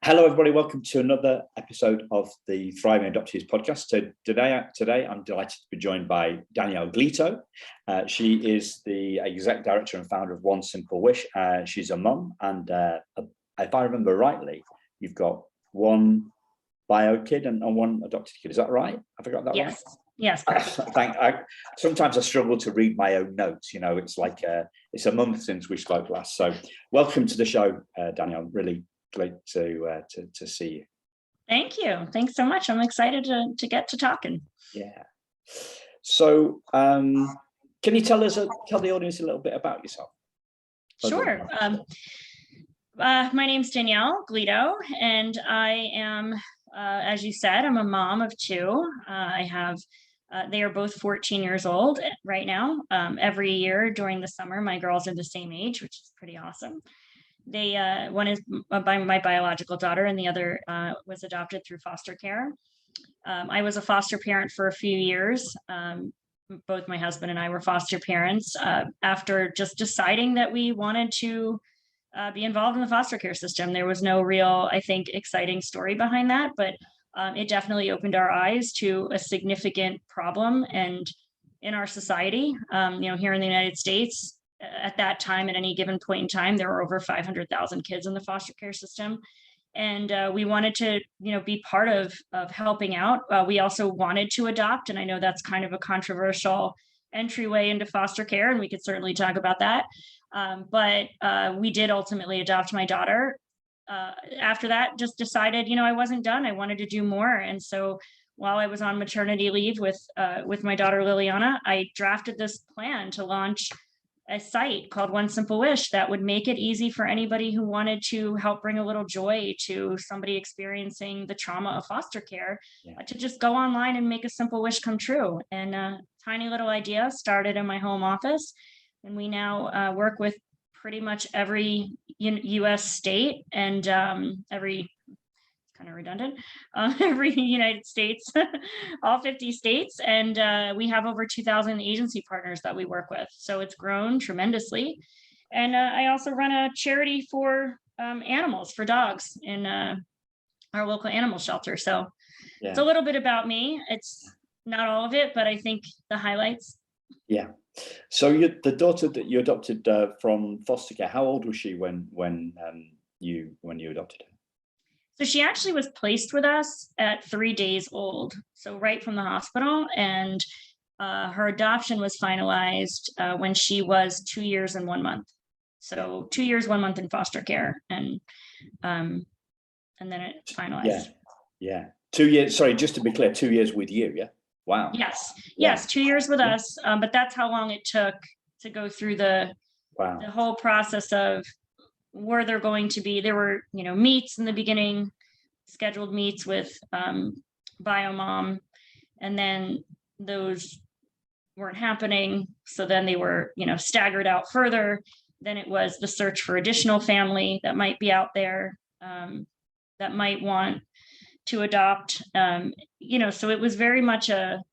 Hello, everybody. Welcome to another episode of the Thriving Adoptees podcast. So today I'm delighted to be joined by Danielle Gletow. She is the exec director and founder of One Simple Wish. She's a mum, and if I remember rightly, you've got one bio kid and one adopted kid. Is that right? Have I got that right? Yes. Sometimes I struggle to read my own notes. You know, it's like it's a month since we spoke last. So welcome to the show, Danielle. Really great to see you. Thank you. Thanks so much. I'm excited to get to talking. Yeah. So can you tell the audience a little bit about yourself? Sure. My name's Danielle Gletow, and I am, as you said, I'm a mom of two. They are both 14 years old right now. Every year during the summer, my girls are the same age, which is pretty awesome. One is by my biological daughter, and the other was adopted through foster care. I was a foster parent for a few years. Both my husband and I were foster parents after just deciding that we wanted to be involved in the foster care system. There was no real, I think, exciting story behind that, but it definitely opened our eyes to a significant problem and in our society. Here in the United States, at that time, at any given point in time, there were over 500,000 kids in the foster care system. And we wanted to, be part of helping out. We also wanted to adopt, and I know that's kind of a controversial entryway into foster care, and we could certainly talk about that. But we did ultimately adopt my daughter. After that, just decided, I wasn't done. I wanted to do more. And so while I was on maternity leave with my daughter, Liliana, I drafted this plan to launch a site called One Simple Wish that would make it easy for anybody who wanted to help bring a little joy to somebody experiencing the trauma of foster care, to just go online and make a simple wish come true. And a tiny little idea started in my home office, and we now work with pretty much every U.S. state and every United States, all 50 states. And we have over 2,000 agency partners that we work with. So it's grown tremendously. And I also run a charity for animals, for dogs in our local animal shelter. So It's a little bit about me. It's not all of it, but I think the highlights. Yeah. So the daughter that you adopted from foster care, how old was she when you adopted her? So she actually was placed with us at 3 days old, so right from the hospital, and her adoption was finalized when she was 2 years and 1 month. So 2 years, 1 month in foster care, and then it finalized. Yeah. 2 years. Sorry, just to be clear, 2 years with you. Yeah. Wow. Yes. 2 years with us, but that's how long it took to go through the whole process of. There were, meets in the beginning, scheduled meets with bio mom, and then those weren't happening. So then they were, staggered out further. Then it was the search for additional family that might be out there that might want to adopt. So it was very much a,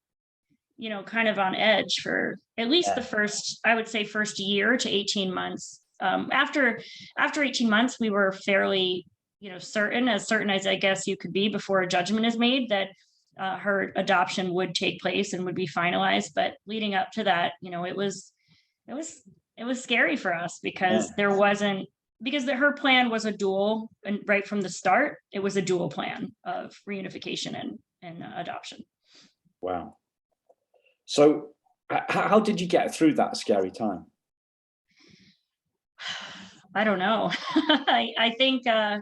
kind of on edge for at least the first year to 18 months. After 18 months, we were fairly, certain as I guess you could be before a judgment is made, that her adoption would take place and would be finalized. But leading up to that, it was scary for us because her plan was a dual, and right from the start, it was a dual plan of reunification and adoption. Wow. So how did you get through that scary time? I don't know. I think, I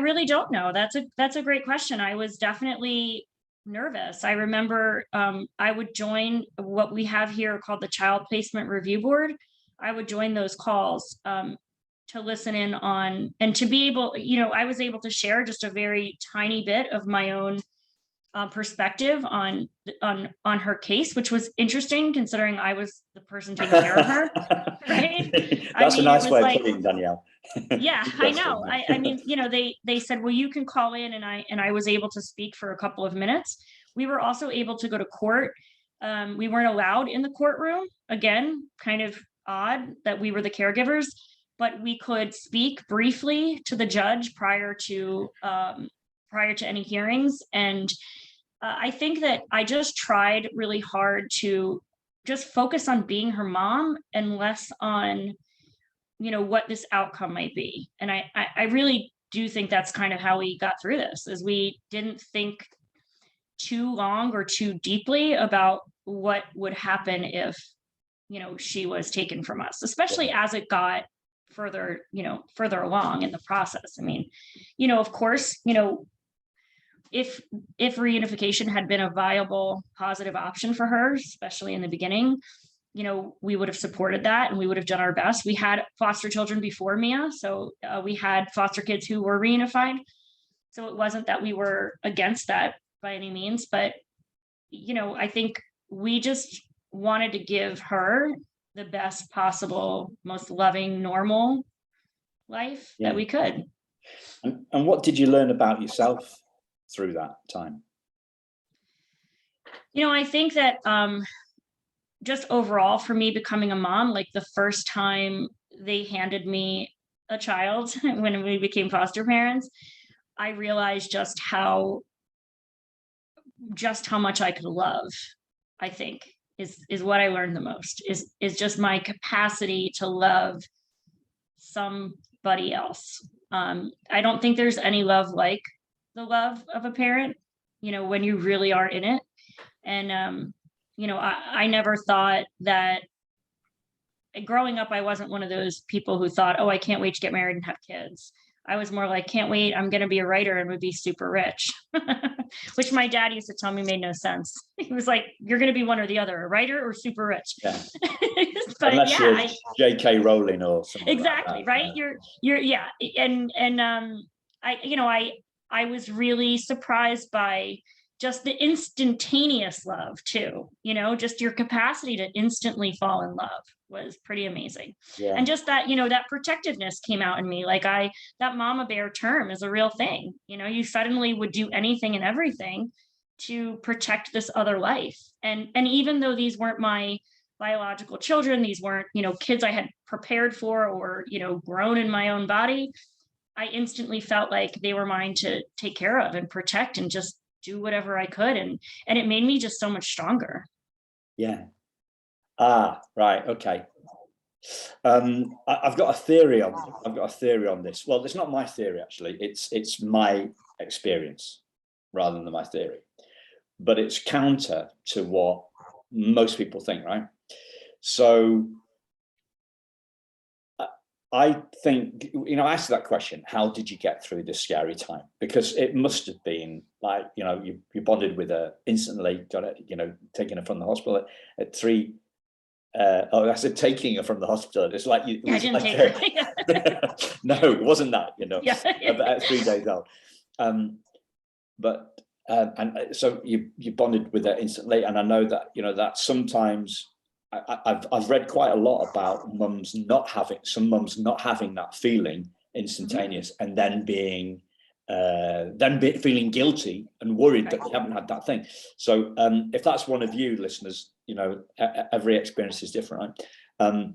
really don't know. That's a great question. I was definitely nervous. I remember I would join what we have here called the Child Placement Review Board. I would join those calls to listen in on, and to be able, I was able to share just a very tiny bit of my own perspective on her case, which was interesting considering I was the person taking care of her. Right? That's a nice way of putting it, Danielle. Yeah, I know. I mean, they said, well, you can call in, and I was able to speak for a couple of minutes. We were also able to go to court. We weren't allowed in the courtroom. Again, kind of odd that we were the caregivers. but we could speak briefly to the judge prior to any hearings. And I think that I just tried really hard to just focus on being her mom and less on, what this outcome might be. And I really do think that's kind of how we got through this, is we didn't think too long or too deeply about what would happen if, she was taken from us, especially as it got further along in the process. I mean, of course, if reunification had been a viable, positive option for her, especially in the beginning, we would have supported that and we would have done our best. We had foster children before Mia, so we had foster kids who were reunified. So it wasn't that we were against that by any means, but I think we just wanted to give her the best possible, most loving, normal life that we could. And what did you learn about yourself through that time? I think that just overall for me, becoming a mom, like the first time they handed me a child when we became foster parents, I realized just how much I could love, I think is what I learned the most, is just my capacity to love somebody else. I don't think there's any love like the love of a parent, when you really are in it. And, I never thought that growing up, I wasn't one of those people who thought, oh, I can't wait to get married and have kids. I was more like, can't wait, I'm going to be a writer and would be super rich, which my dad used to tell me made no sense. He was like, you're going to be one or the other, a writer or super rich. Yeah. But unless you're J.K. Rowling or something exactly like that, right. You're yeah. And I was really surprised by just the instantaneous love too, just your capacity to instantly fall in love was pretty amazing. Yeah. And just that, that protectiveness came out in me. Like that mama bear term is a real thing. You suddenly would do anything and everything to protect this other life. And even though these weren't my biological children, these weren't, kids I had prepared for or, grown in my own body, I instantly felt like they were mine to take care of and protect and just do whatever I could. And it made me just so much stronger. Yeah. Right. Okay. I've got a theory on this. Well, it's not my theory, actually. It's my experience rather than my theory, but it's counter to what most people think, right? So I think, I asked that question, how did you get through this scary time? Because it must have been like, you bonded with her instantly, got it, taking her from the hospital at 3. I said taking her from the hospital. It's like you. I didn't take her. No, it wasn't that. Yeah. About 3 days old. But and so you bonded with her instantly, and I know that that sometimes I've read quite a lot about some mums not having that feeling instantaneous, and then being feeling guilty and worried that they haven't had that thing. So if that's one of you listeners, every experience is different, right?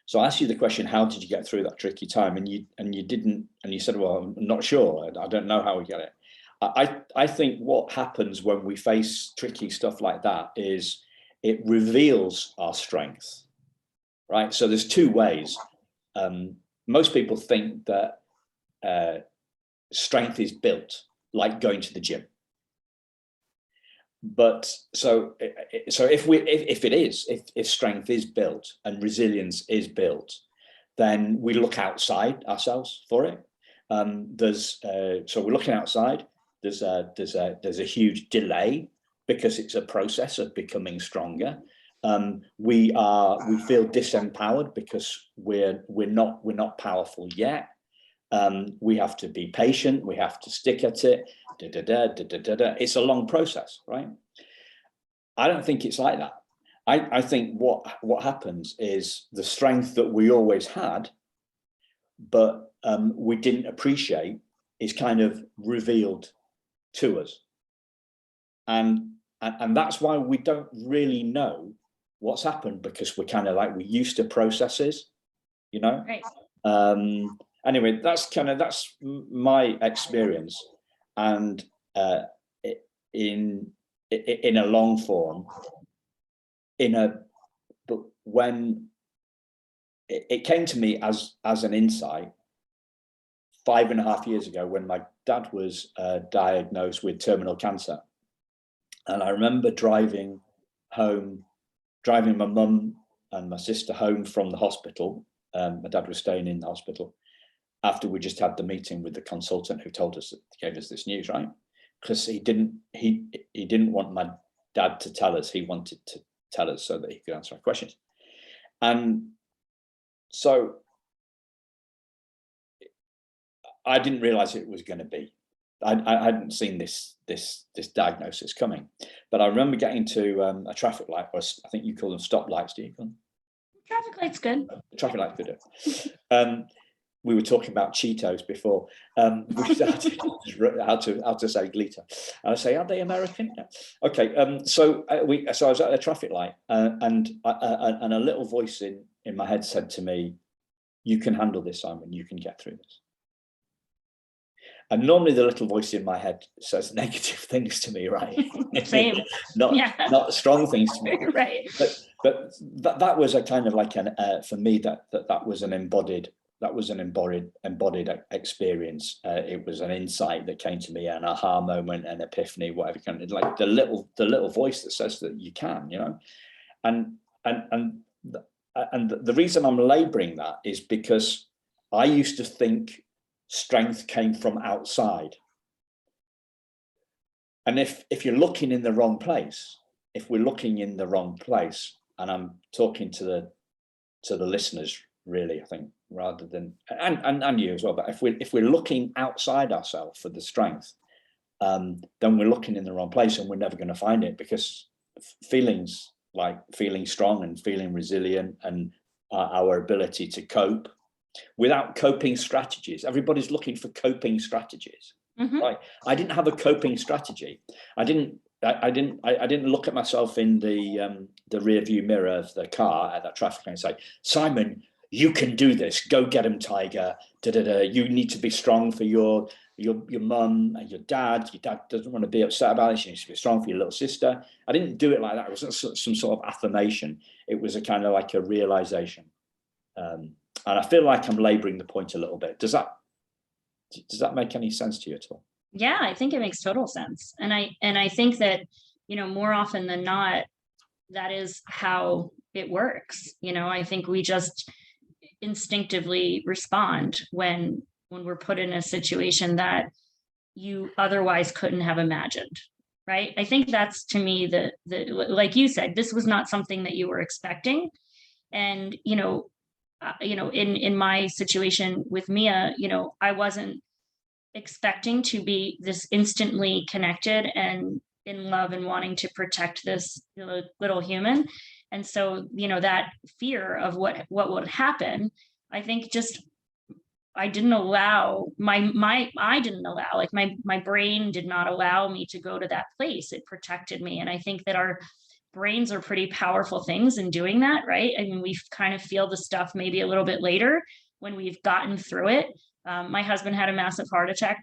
So I asked you the question, how did you get through that tricky time? And you didn't, and you said, well, I'm not sure, I don't know how we get it. I think what happens when we face tricky stuff like that is it reveals our strength, right? So there's 2 ways. Most people think that strength is built, like going to the gym. But so if strength is built and resilience is built, then we look outside ourselves for it. So we're looking outside. There's a huge delay because it's a process of becoming stronger. We feel disempowered because we're not powerful yet. We have to be patient. We have to stick at it. It's a long process, right? I don't think it's like that. I think what happens is the strength that we always had, but we didn't appreciate, is kind of revealed to us, and that's why we don't really know what's happened, because we're kind of like, we're used to processes, you know. Right. Anyway, that's my experience, and in a long form, but when it came to me as an insight 5.5 years ago, when my dad was diagnosed with terminal cancer. And I remember driving my mum and my sister home from the hospital. My dad was staying in the hospital after we just had the meeting with the consultant who gave us this news, right? Because he didn't want my dad to tell us. He wanted to tell us so that he could answer our questions. And so I didn't realize it was going to be. I hadn't seen this diagnosis coming, but I remember getting to a traffic light, or I think you call them stop lights. Do you call them? Traffic light's good. Traffic light good. We were talking about Cheetos before. We started how to say Gletow. And I say, are they American? No. Okay. So I was at a traffic light, and a little voice in my head said to me, "You can handle this, Simon. You can get through this." And normally the little voice in my head says negative things to me, right? Same. Not strong things to me. Right. But that was a kind of like for me that was an embodied experience. It was an insight that came to me, an aha moment, an epiphany, whatever kind of, like the little voice that says that you can, you know. And the reason I'm laboring that is because I used to think strength came from outside. And if you're looking in the wrong place, if we're looking in the wrong place, and I'm talking to the listeners really, I think, rather than and you as well, but if we're looking outside ourselves for the strength, then we're looking in the wrong place, and we're never going to find it, because feelings like feeling strong and feeling resilient and our ability to cope without coping strategies. Everybody's looking for coping strategies, right? I didn't have a coping strategy. I didn't look at myself in the rear view mirror of the car at that traffic light and say, "Simon, you can do this. Go get him, Tiger. You need to be strong for your mum and your dad. Your dad doesn't want to be upset about it. You need to be strong for your little sister." I didn't do it like that. It wasn't some sort of affirmation. It was a kind of like a realization. And I feel like I'm laboring the point a little bit. Does that make any sense to you at all? Yeah, I think it makes total sense. And I think that, more often than not, that is how it works. I think we just instinctively respond when we're put in a situation that you otherwise couldn't have imagined. Right. I think that's, to me, the like you said, this was not something that you were expecting. And, in my situation with Mia, I wasn't expecting to be this instantly connected and in love and wanting to protect this little human. And so, that fear of what would happen, I think I didn't allow like my brain did not allow me to go to that place. It protected me. And I think that our brains are pretty powerful things in doing that, right? I mean, we kind of feel the stuff maybe a little bit later when we've gotten through it. My husband had a massive heart attack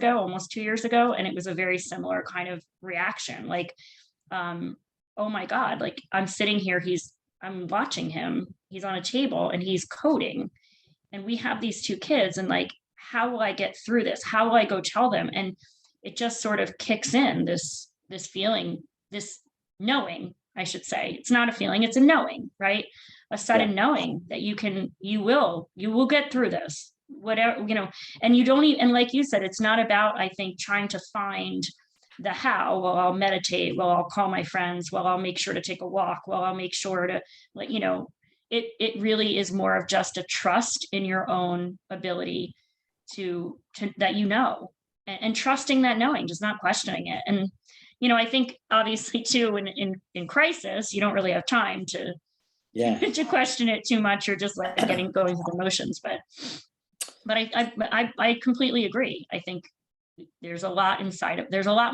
almost 2 years ago. And it was a very similar kind of reaction. Like, oh my God, like I'm sitting here, I'm watching him, he's on a table and he's coding. And we have these 2 kids, and like, how will I get through this? How will I go tell them? And it just sort of kicks in this feeling, this knowing, I should say. It's not a feeling, it's a knowing, right? A sudden knowing that you will get through this, whatever, and you don't even, and like you said, it's not about, I think, trying to find the how. Well, I'll meditate. Well, I'll call my friends. Well, I'll make sure to take a walk. Well, I'll make sure to, like, it really is more of just a trust in your own ability to that, and trusting that knowing, just not questioning it. And I think obviously too, in crisis, you don't really have time to to question it too much, or just like going through the motions. But I completely agree. I think there's a lot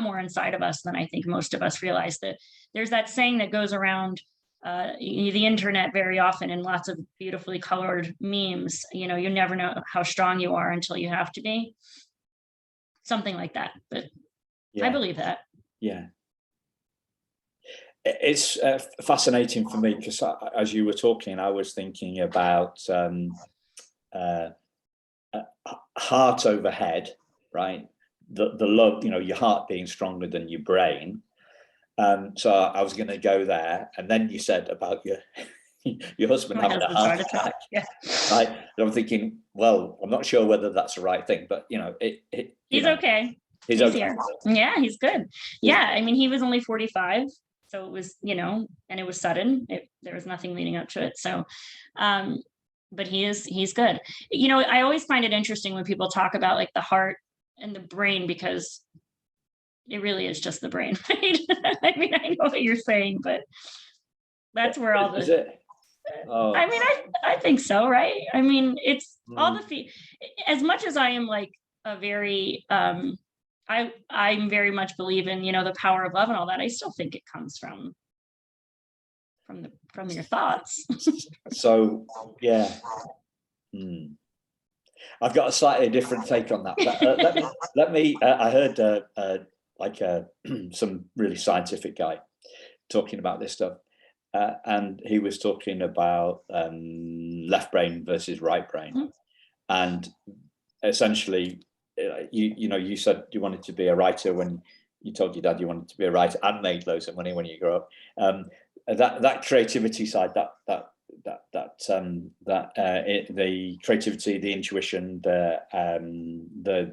more inside of us than I think most of us realize. That there's that saying that goes around, the internet very often in lots of beautifully colored memes, you never know how strong you are until you have to be. Something like that. But I believe that. Yeah. It's fascinating for me because as you were talking, I was thinking about heart over head, right? The love, your heart being stronger than your brain. So I was going to go there, and then you said about your husband having a heart attack. Yeah. Right? And I'm thinking, well, I'm not sure whether that's the right thing, but he's okay. He's okay. Here. Yeah, he's good. Yeah, I mean, he was only 45, so it was, and it was sudden. There was nothing leading up to it. So, but he's good. I always find it interesting when people talk about like the heart and the brain, because it really is just the brain, right? I mean, I know what you're saying, but that's where all is it? Oh. I mean, I think so, right? I mean, it's all the as much as I am like a very I very much believe in the power of love and all that. I still think it comes from your thoughts. So yeah. I've got a slightly different take on that. Let me. I heard some really scientific guy talking about this stuff, and he was talking about left brain versus right brain, and essentially, you said you wanted to be a writer when you told your dad you wanted to be a writer and made loads of money when you grow up. That creativity side, the creativity, the intuition, the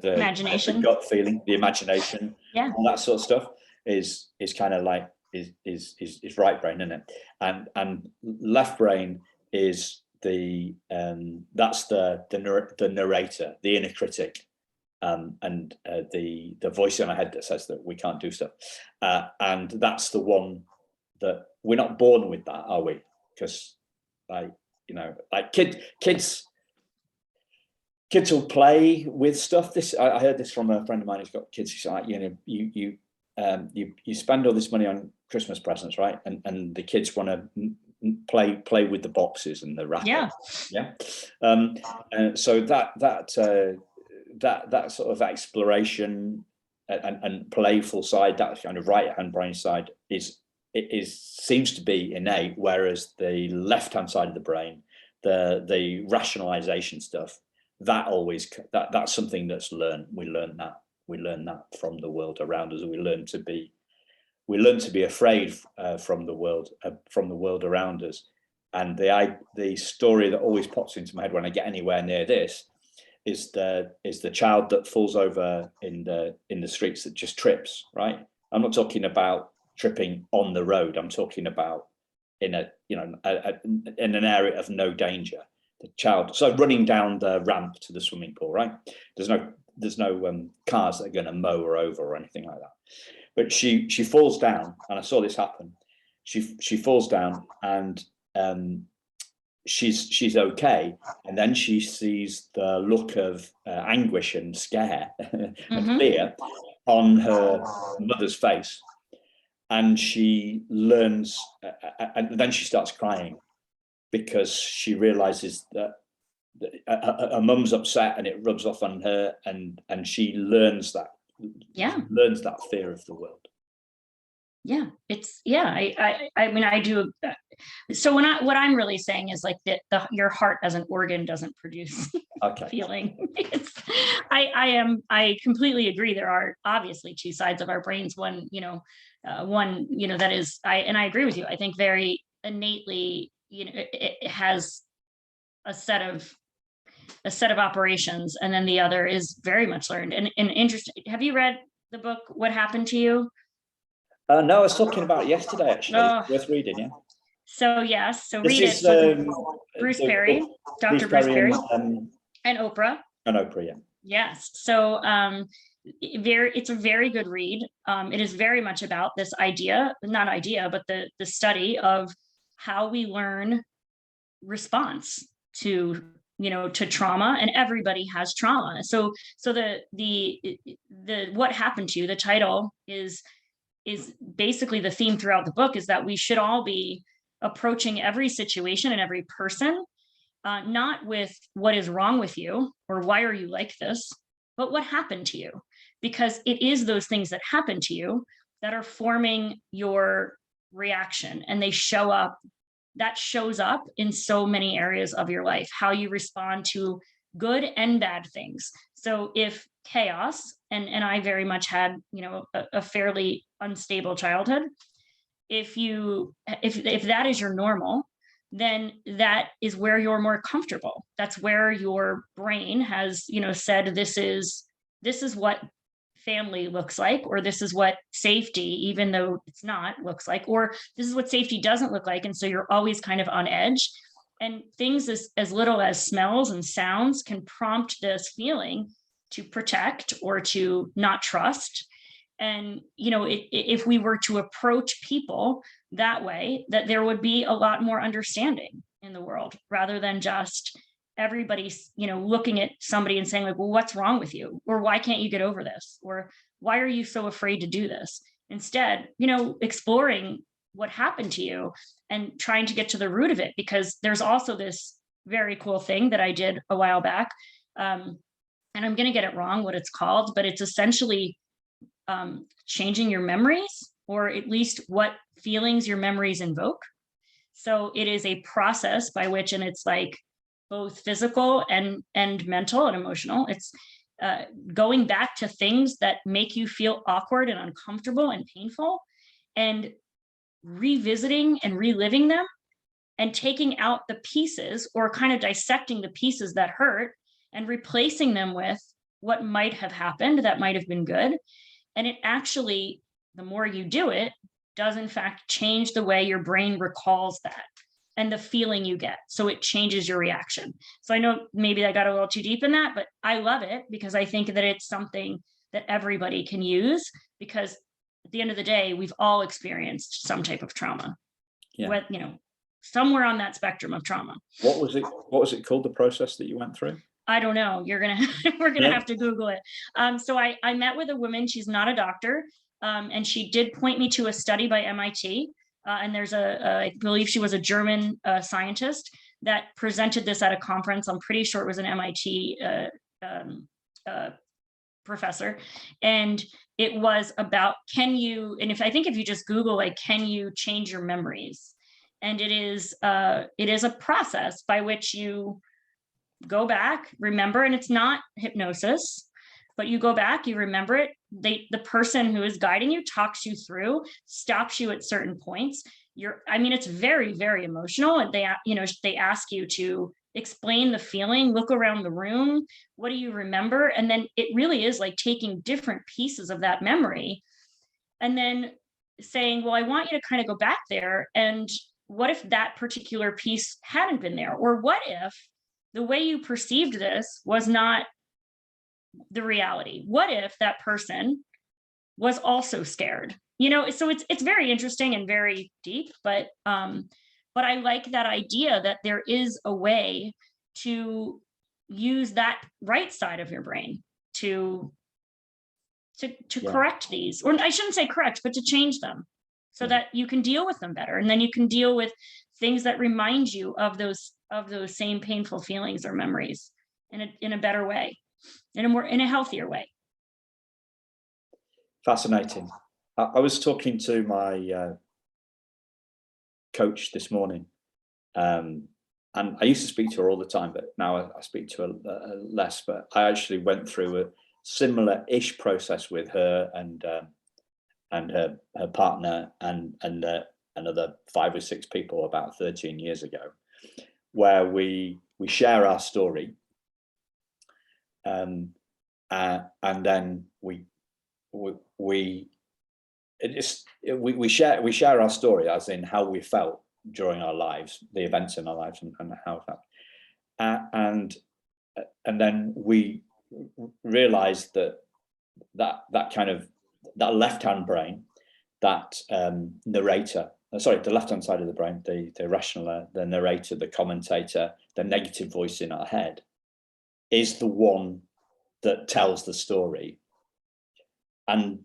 imagination, the gut feeling, the imagination, all that sort of stuff is kind of like is right brain, isn't it? And left brain is that's the narrator, the inner critic, and the voice in our head that says that we can't do stuff, and that's the one that we're not born with, that, are we? Because kids will play with stuff. I heard this from a friend of mine who's got kids. He's like, you spend all this money on Christmas presents, right? And the kids want to play with the boxes and the wrapping. So that sort of exploration and playful side, that kind of right hand brain side, seems to be innate, whereas the left hand side of the brain, the rationalization stuff, that's something that's learned. We learn that from the world around us. We learn to be afraid from the world around us. And the story that always pops into my head when I get anywhere near this is the child that falls over in the streets, that just trips, right? I'm not talking about tripping on the road. I'm talking about in in an area of no danger. The child, so running down the ramp to the swimming pool, right? There's no cars that are going to mow her over or anything like that. But she falls down, and I saw this happen. She falls down, and she's okay, and then she sees the look of anguish and scare and fear on her mother's face. And she learns, and then she starts crying because she realizes that her mum's upset, and it rubs off on her, and she learns that. Learns that fear of the world. I mean, I do. So what I'm really saying is like that your heart as an organ doesn't produce feeling. I completely agree. There are obviously two sides of our brains. One that is, I agree with you. I think very innately, it has a set of operations, and then the other is very much learned and interesting. Have you read the book What Happened to You? No, I was talking about it yesterday, actually. Worth reading, yeah. So yes, so read it. So Bruce Perry, Dr. Bruce Perry, and Oprah. And Oprah, yeah. Yes. So it's a very good read. It is very much about this but the study of how we learn response to trauma, and everybody has trauma. So the What Happened to You, the title is basically the theme throughout the book, is that we should all be approaching every situation and every person, not with what is wrong with you or why are you like this, but what happened to you? Because it is those things that happen to you that are forming your reaction, and that shows up in so many areas of your life, how you respond to good and bad things. So if chaos, and I very much had, a fairly unstable childhood, if that is your normal, then that is where you're more comfortable. That's where your brain has, said, this is what family looks like, or this is what safety, even though it's not, looks like, or this is what safety doesn't look like. And so you're always kind of on edge. And things as little as smells and sounds can prompt this feeling to protect or to not trust. And, if we were to approach people that way, that there would be a lot more understanding in the world, rather than just everybody's, looking at somebody and saying, like, well, what's wrong with you? Or why can't you get over this? Or why are you so afraid to do this? Instead, exploring what happened to you and trying to get to the root of it, because there's also this very cool thing that I did a while back. And I'm going to get it wrong what it's called, but it's essentially changing your memories, or at least what feelings your memories invoke. So it is a process by which, and it's like both physical and mental and emotional. It's going back to things that make you feel awkward and uncomfortable and painful, and revisiting and reliving them, and taking out the pieces, or kind of dissecting the pieces that hurt, and replacing them with what might have happened that might have been good. And it actually, the more you do it, does in fact change the way your brain recalls that and the feeling you get. So it changes your reaction. So I know maybe I got a little too deep in that, but I love it because I think that it's something that everybody can use, because at the end of the day, we've all experienced some type of trauma. Yeah. Somewhere on that spectrum of trauma. What was it called, the process that you went through? I don't know. We're gonna have to Google it. So I met with a woman. She's not a doctor, and she did point me to a study by MIT. And there's I believe she was a German scientist that presented this at a conference. I'm pretty sure it was an MIT professor, and it was about, can you? And I think if you just Google, like, can you change your memories? And it is a process by which you go back, remember, and it's not hypnosis, but you go back, you remember it. The person who is guiding you talks you through, stops you at certain points. It's very, very emotional. And they ask you to explain the feeling, look around the room. What do you remember? And then it really is like taking different pieces of that memory and then saying, well, I want you to kind of go back there. And what if that particular piece hadn't been there? Or what if the way you perceived this was not the reality? What if that person was also scared? So it's very interesting and very deep, but I like that idea that there is a way to use that right side of your brain to correct these, or I shouldn't say correct, but to change them so that you can deal with them better. And then you can deal with things that remind you of those same painful feelings or memories in a better way, in a healthier way. Fascinating. I was talking to my coach this morning, and I used to speak to her all the time, but now I speak to her less. But I actually went through a similar-ish process with her and her partner and another 5 or 6 people about 13 years ago, where we share our story, and then we share our story, as in how we felt during our lives, the events in our lives, and how it felt, and then we realized that kind of that left-hand brain, that narrator, the left-hand side of the brain, the rational, the narrator, the commentator, the negative voice in our head, is the one that tells the story, and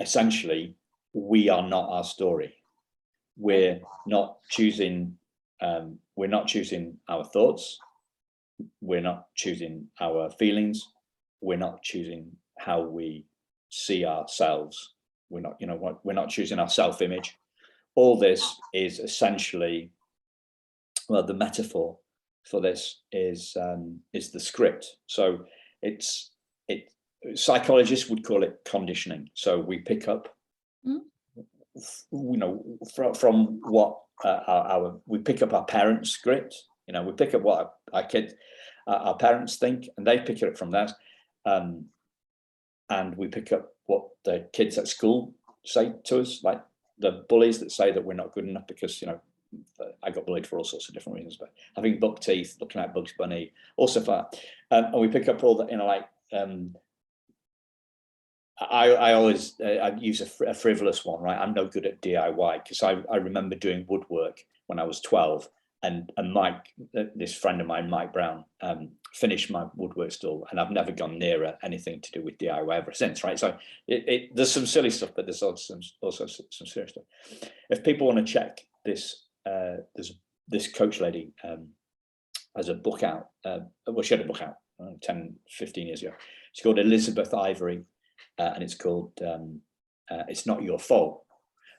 essentially we are not our story. we're not choosing our thoughts, we're not choosing our feelings, we're not choosing how we see ourselves, we're not choosing our self-image. All this is essentially, well, the metaphor for this is the script. So psychologists would call it conditioning. So we pick up, from what we pick up our parents' script. We pick up what our parents think, and they pick it up from that, and we pick up what the kids at school say to us, like the bullies that say that we're not good enough because I got bullied for all sorts of different reasons, but having buck teeth, looking at Bugs Bunny, also for and we pick up all that, I always I use a frivolous one, right? I'm no good at DIY because I remember doing woodwork when I was 12, and Mike, this friend of mine, Mike Brown, finished my woodwork stall, and I've never gone near anything to do with DIY ever since, right? So there's some silly stuff, but there's also some serious stuff. If people want to check this, there's this coach lady has a book out. Well, she had a book out 10, 15 years ago. It's called Elizabeth Ivory. And it's called It's Not Your Fault,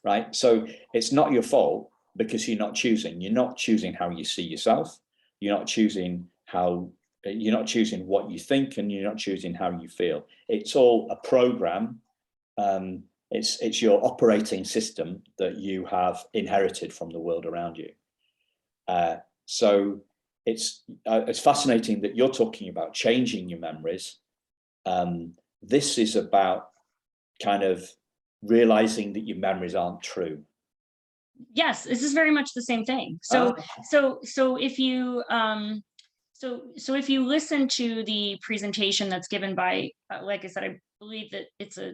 right? So it's not your fault because you're not choosing how you see yourself. You're not choosing what you think, and you're not choosing how you feel. It's all a program. It's your operating system that you have inherited from the world around you. So it's fascinating that you're talking about changing your memories. This is about kind of realizing that your memories aren't true. Yes, this is very much the same thing. So if you if you listen to the presentation that's given by, like I said, I believe that it's a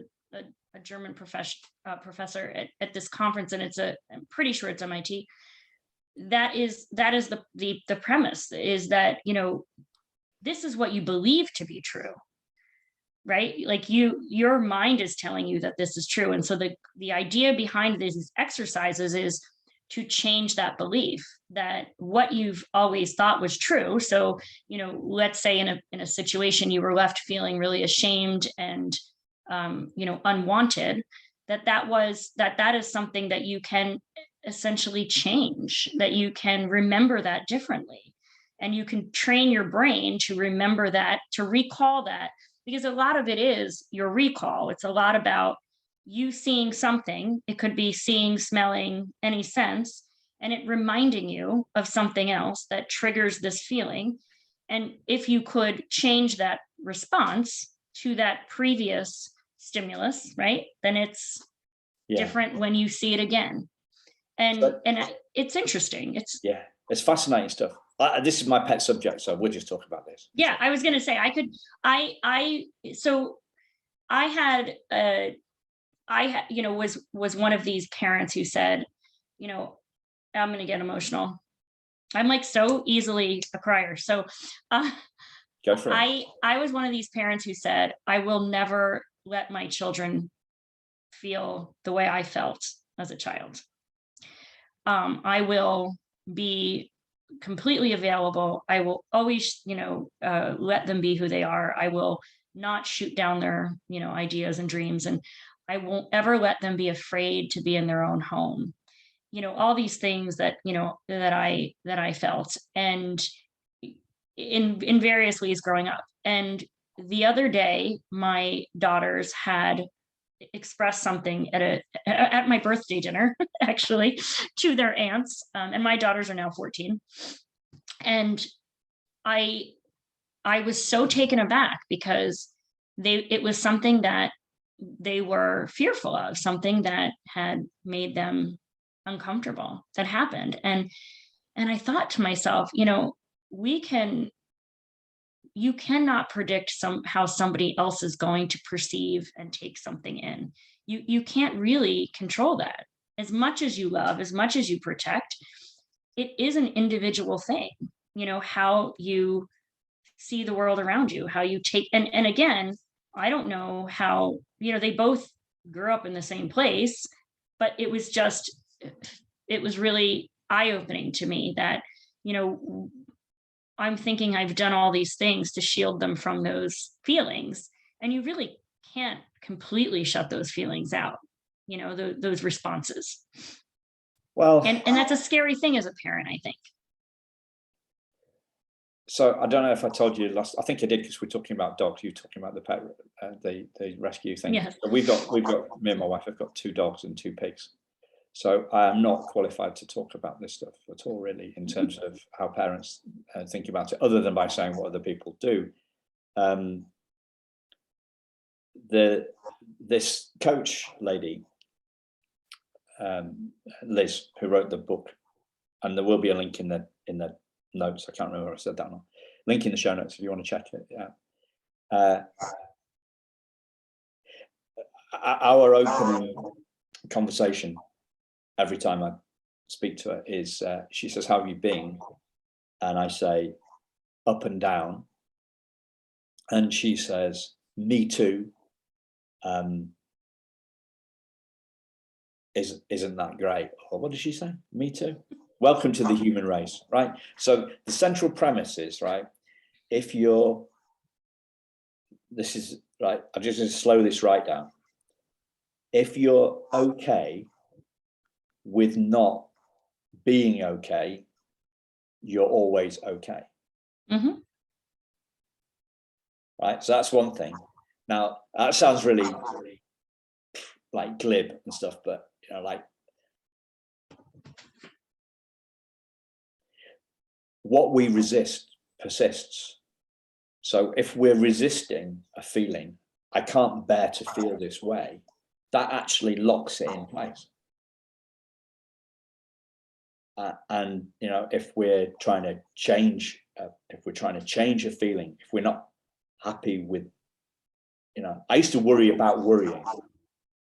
German professor at this conference, and I'm pretty sure it's MIT. That is the premise, is that this is what you believe to be true. Right? Like your mind is telling you that this is true. And so the idea behind these exercises is to change that belief, that what you've always thought was true. So, let's say in a situation you were left feeling really ashamed and, unwanted, that is something that you can essentially change, that you can remember that differently. And you can train your brain to remember that, to recall that. Because a lot of it is your recall. It's a lot about you seeing something. It could be seeing, smelling, any sense, and it reminding you of something else that triggers this feeling. And if you could change that response to that previous stimulus, right, then it's different when you see it again. And it's interesting. It's fascinating stuff. This is my pet subject, so we'll just talk about this. Yeah, I was going to say I was one of these parents who said, I'm going to get emotional. I'm like so easily a crier. So Go for it. I was one of these parents who said, I will never let my children feel the way I felt as a child. I will be completely available. I will always, let them be who they are. I will not shoot down their, ideas and dreams. And I won't ever let them be afraid to be in their own home. All these things that, that I felt, and in various ways growing up. And the other day, my daughters had expressed something at my birthday dinner, actually, to their aunts, and my daughters are now 14, and I was so taken aback because it was something that they were fearful of, something that had made them uncomfortable that happened, and I thought to myself, you cannot predict how somebody else is going to perceive and take something in. You can't really control that. As much as you love, as much as you protect, it is an individual thing, how you see the world around you, how you take, and again, I don't know how, they both grew up in the same place, but it was just it was really eye-opening to me that, you know, I'm thinking I've done all these things to shield them from those feelings. And you really can't completely shut those feelings out, you know, those responses. Well, and that's a scary thing as a parent, I think. So I don't know if I told you last. I think I did, because we're talking about dogs. You're talking about the pet, the rescue thing. Yes. So we've got me and my wife have got 2 dogs and 2 pigs. So I am not qualified to talk about this stuff at all, really, in terms of how parents think about it, other than by saying what other people do. This coach lady, Liz, who wrote the book, and there will be a link in the notes. I can't remember if I said that or not. Link in the show notes if you want to check it. Yeah. Our opening conversation every time I speak to her is, she says, "How have you been?" And I say, "Up and down." And she says, "Me too. Isn't that great?" Or what did she say? "Me too. Welcome to the human race," right? So the central premise is, right, if you're, this is right, I'm just going to slow this right down. If you're okay with not being okay, you're always okay. Mm-hmm. Right? So that's one thing. Now, that sounds really like glib and stuff, but you know, like, what we resist persists. So if we're resisting a feeling, I can't bear to feel this way, that actually locks it in place. And you know, if we're trying to change, a feeling, if we're not happy with, you know, I used to worry about worrying,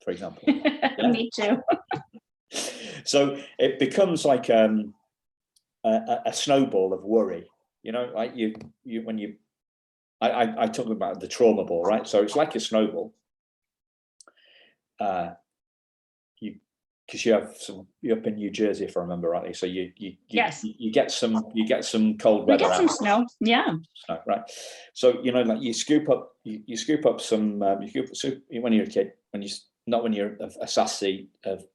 for example. Yeah? Me too. So it becomes like a snowball of worry. You know, like I talk about the trauma ball, right? So it's like a snowball. Because you're up in New Jersey, if I remember rightly. So Yes. you get some cold weather. We get some snow. Yeah. Snow, right? So you know, like you scoop up some when you're a kid, not when you're a sassy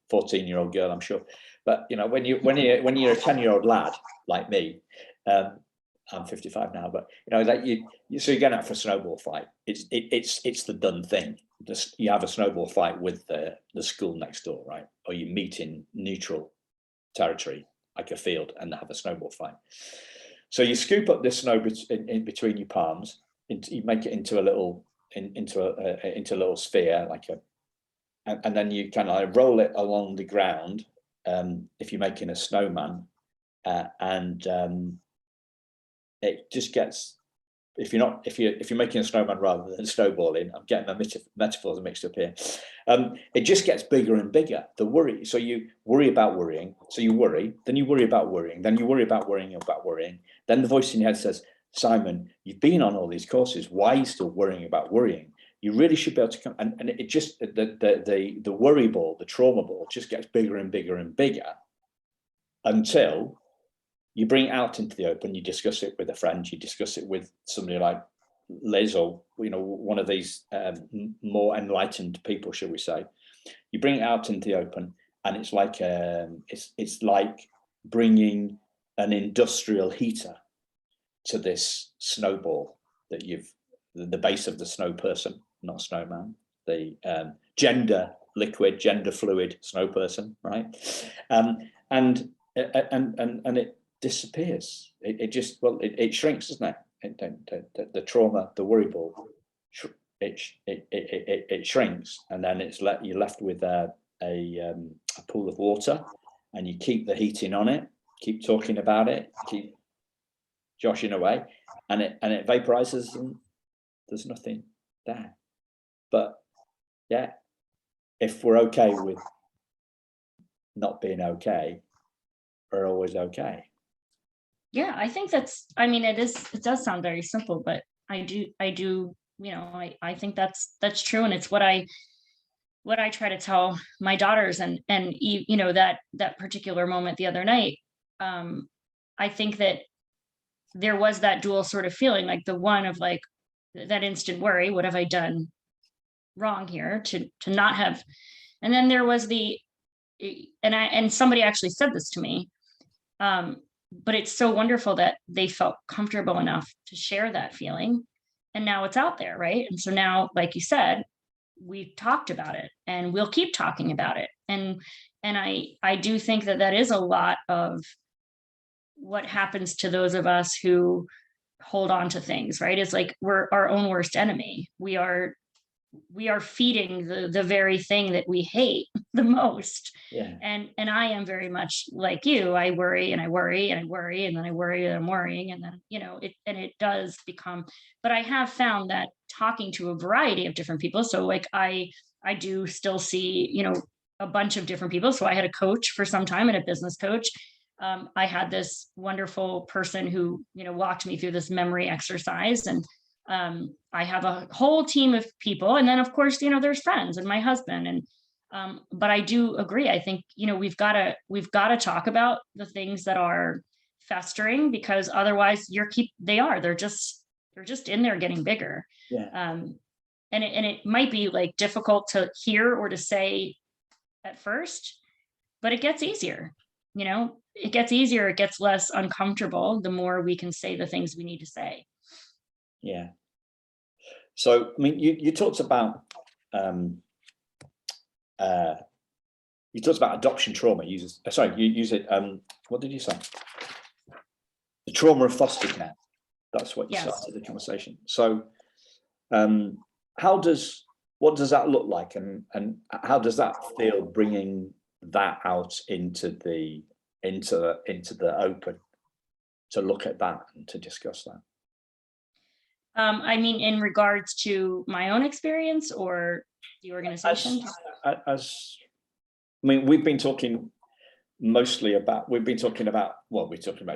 14-year-old girl, I'm sure, but you know, when you're a 10-year-old lad like me. I'm 55 now, but you know, like so you get out for a snowball fight. It's the done thing. You have a snowball fight with the school next door, right? Or you meet in neutral territory, like a field, and have a snowball fight. So you scoop up this snow in between your palms. You make it into a little sphere, like and then you kind of roll it along the ground. If you're making a snowman, and it just gets, if you're making a snowman rather than snowballing, I'm getting my metaphors mixed up here. It just gets bigger and bigger. The worry. So you worry about worrying. So you worry, then you worry about worrying, then you worry about worrying. Then the voice in your head says, "Simon, you've been on all these courses. Why are you still worrying about worrying? You really should be able to come." And it just, the worry ball, the trauma ball, just gets bigger and bigger and bigger until you bring it out into the open. You discuss it with a friend. You discuss it with somebody like Liz, or you know, one of these more enlightened people, shall we say. You bring it out into the open, and it's like it's like bringing an industrial heater to this snowball that the base of the snow person, not snowman, the gender fluid snow person, right? And it disappears. It shrinks, doesn't it? The trauma, the worry ball, it shrinks, and then you're left with a pool of water, and you keep the heating on it, keep talking about it, keep joshing away, and it vaporizes, and there's nothing there. But yeah, if we're okay with not being okay, we're always okay. Yeah, I think it does sound very simple, but I do, you know, I think that's true. And it's what I what I try to tell my daughters, that particular moment the other night, I think that there was that dual sort of feeling, like the one of like that instant worry, what have I done wrong here to not have, and then there was and somebody actually said this to me, but it's so wonderful that they felt comfortable enough to share that feeling, and now it's out there, right? And so now, like you said, we've talked about it and we'll keep talking about it, and I do think that is a lot of what happens to those of us who hold on to things, right? It's like we're our own worst enemy. We are feeding the very thing that we hate the most. Yeah. And I am very much like you. I worry and I worry and I worry, and then I worry and I'm worrying, and then it does become. But I have found that talking to a variety of different people, so like I do still see a bunch of different people. So I had a coach for some time and a business coach. I had this wonderful person who walked me through this memory exercise, and I have a whole team of people, and then of course there's friends and my husband, and but I do agree. I think we've got to talk about the things that are festering, because otherwise they're just in there getting bigger. Yeah. And it might be like difficult to hear or to say at first, but it gets easier. It gets easier, it gets less uncomfortable the more we can say the things we need to say. Yeah. So, I mean, you talked about adoption trauma. You use it. What did you say? The trauma of foster care. That's what you started the conversation. So, what does that look like, and how does that feel, bringing that out into the open, to look at that and to discuss that? I mean, in regards to my own experience or the organization? We've been talking about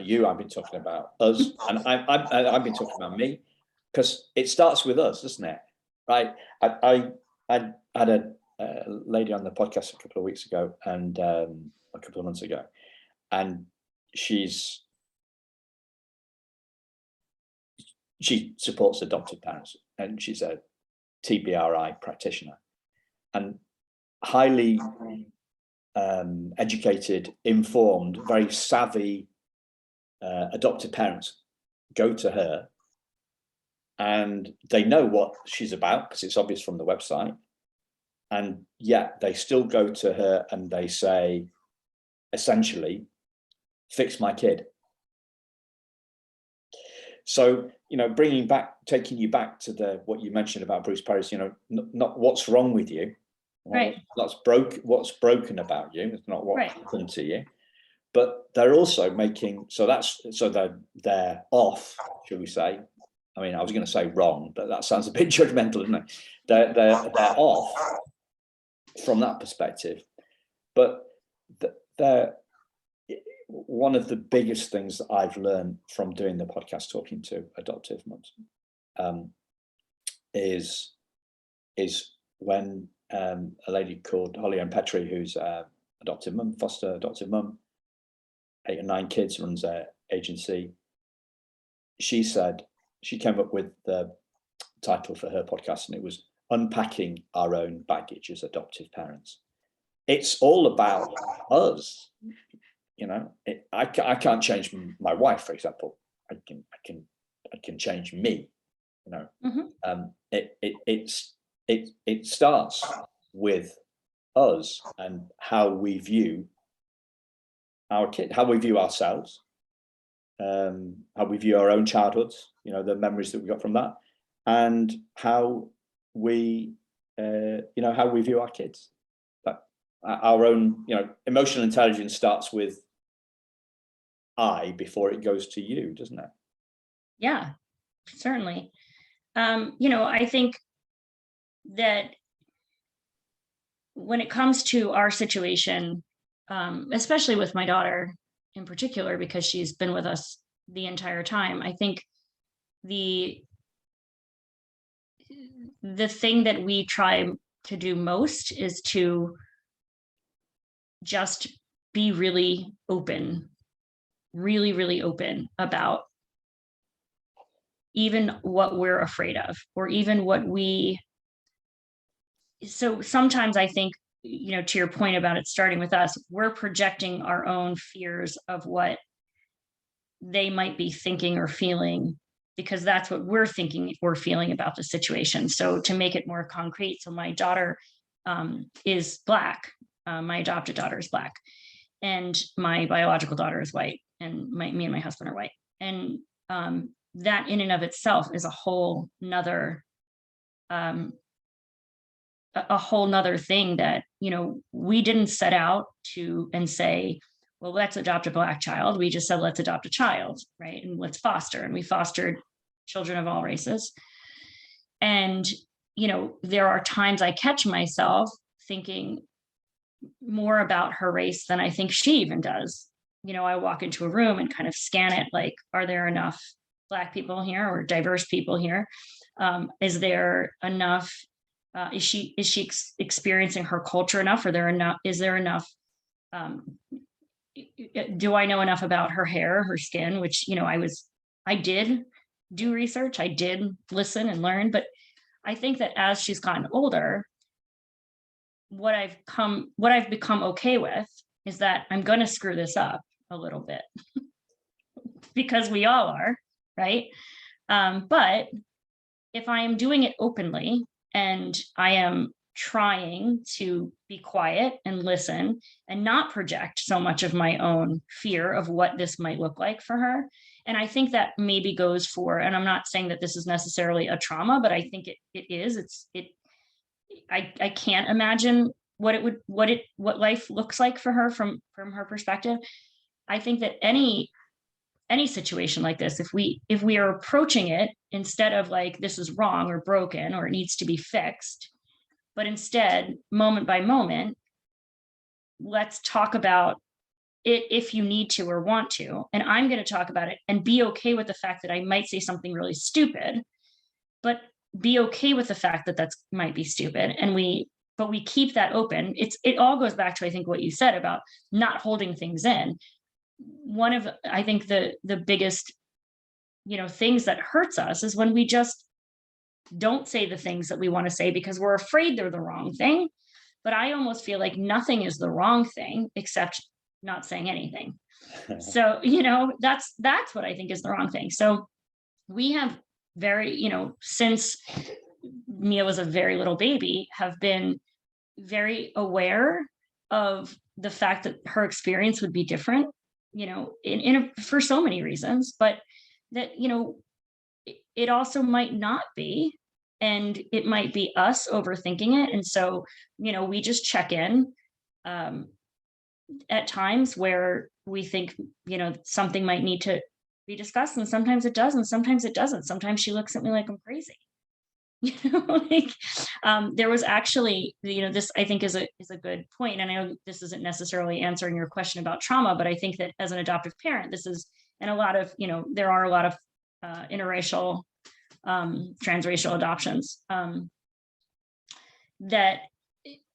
you, I've been talking about us, and I've been talking about me, because it starts with us, doesn't it? Right? I had a lady on the podcast a couple of weeks ago, and a couple of months ago, and she supports adopted parents, and she's a TBRI practitioner, and highly educated, informed, very savvy adopted parents go to her, and they know what she's about because it's obvious from the website, and yet they still go to her and they say, essentially, fix my kid. So, taking you back to what you mentioned about Bruce Perry's, not what's wrong with you, right? What's broken about you. It's not what happened to you, but they're also making, so they're off, shall we say? I mean, I was going to say wrong, but that sounds a bit judgmental, doesn't it? They're off from that perspective, but they're one of the biggest things that I've learned from doing the podcast, talking to adoptive mums, is when a lady called Holly Ann Petrie, who's adoptive mum, foster adoptive mum, 8 or 9 kids, runs their agency. She said she came up with the title for her podcast, and it was Unpacking Our Own Baggage as Adoptive Parents. It's all about us. I can't change my wife, for example. I can change me. It starts with us and how we view our kid, how we view ourselves, how we view our own childhoods. The memories that we got from that, and how we view our kids. But our own, emotional intelligence starts with I before it goes to you, doesn't it? Yeah, certainly. I think that when it comes to our situation, especially with my daughter in particular, because she's been with us the entire time, I think the thing that we try to do most is to just be really open, really, really open about even what we're afraid of, or even what so sometimes I think, to your point about it starting with us, we're projecting our own fears of what they might be thinking or feeling, because that's what we're thinking or feeling about the situation. So to make it more concrete, so my daughter is Black. My adopted daughter is Black, and my biological daughter is white, and me and my husband are white. And that in and of itself is a whole nother thing that, we didn't set out to and say, well, let's adopt a Black child. We just said, let's adopt a child, right? And let's foster. And we fostered children of all races. And, there are times I catch myself thinking more about her race than I think she even does. I walk into a room and kind of scan it, like, are there enough Black people here or diverse people here? Is there enough? Is she experiencing her culture enough? Is there enough? Do I know enough about her hair, her skin? Which, I did do research, I did listen and learn, but I think that as she's gotten older, what I've become okay with is that I'm going to screw this up a little bit because we all are, right? But if I am doing it openly and I am trying to be quiet and listen and not project so much of my own fear of what this might look like for her. And I think that maybe goes for, and I'm not saying that this is necessarily a trauma, but I think it is. I can't imagine what life looks like for her from her perspective. I think that any situation like this, if we are approaching it instead of like, this is wrong or broken or it needs to be fixed, but instead, moment by moment, let's talk about it if you need to or want to. And I'm going to talk about it and be okay with the fact that I might say something really stupid, but be okay with the fact that that might be stupid. But we keep that open. It all goes back to, I think, what you said about not holding things in. One of, I think, the biggest, things that hurts us is when we just don't say the things that we want to say because we're afraid they're the wrong thing. But I almost feel like nothing is the wrong thing except not saying anything. So, that's what I think is the wrong thing. So we have since Mia was a very little baby, have been very aware of the fact that her experience would be different, for so many reasons, but that, it also might not be, and it might be us overthinking it. And so, we just check in at times where we think, something might need to be discussed, and sometimes it does, and sometimes it doesn't. Sometimes she looks at me like I'm crazy. There was actually, this I think is a good point. And I know this isn't necessarily answering your question about trauma, but I think that as an adoptive parent, this is, and a lot of, there are a lot of interracial, transracial adoptions, that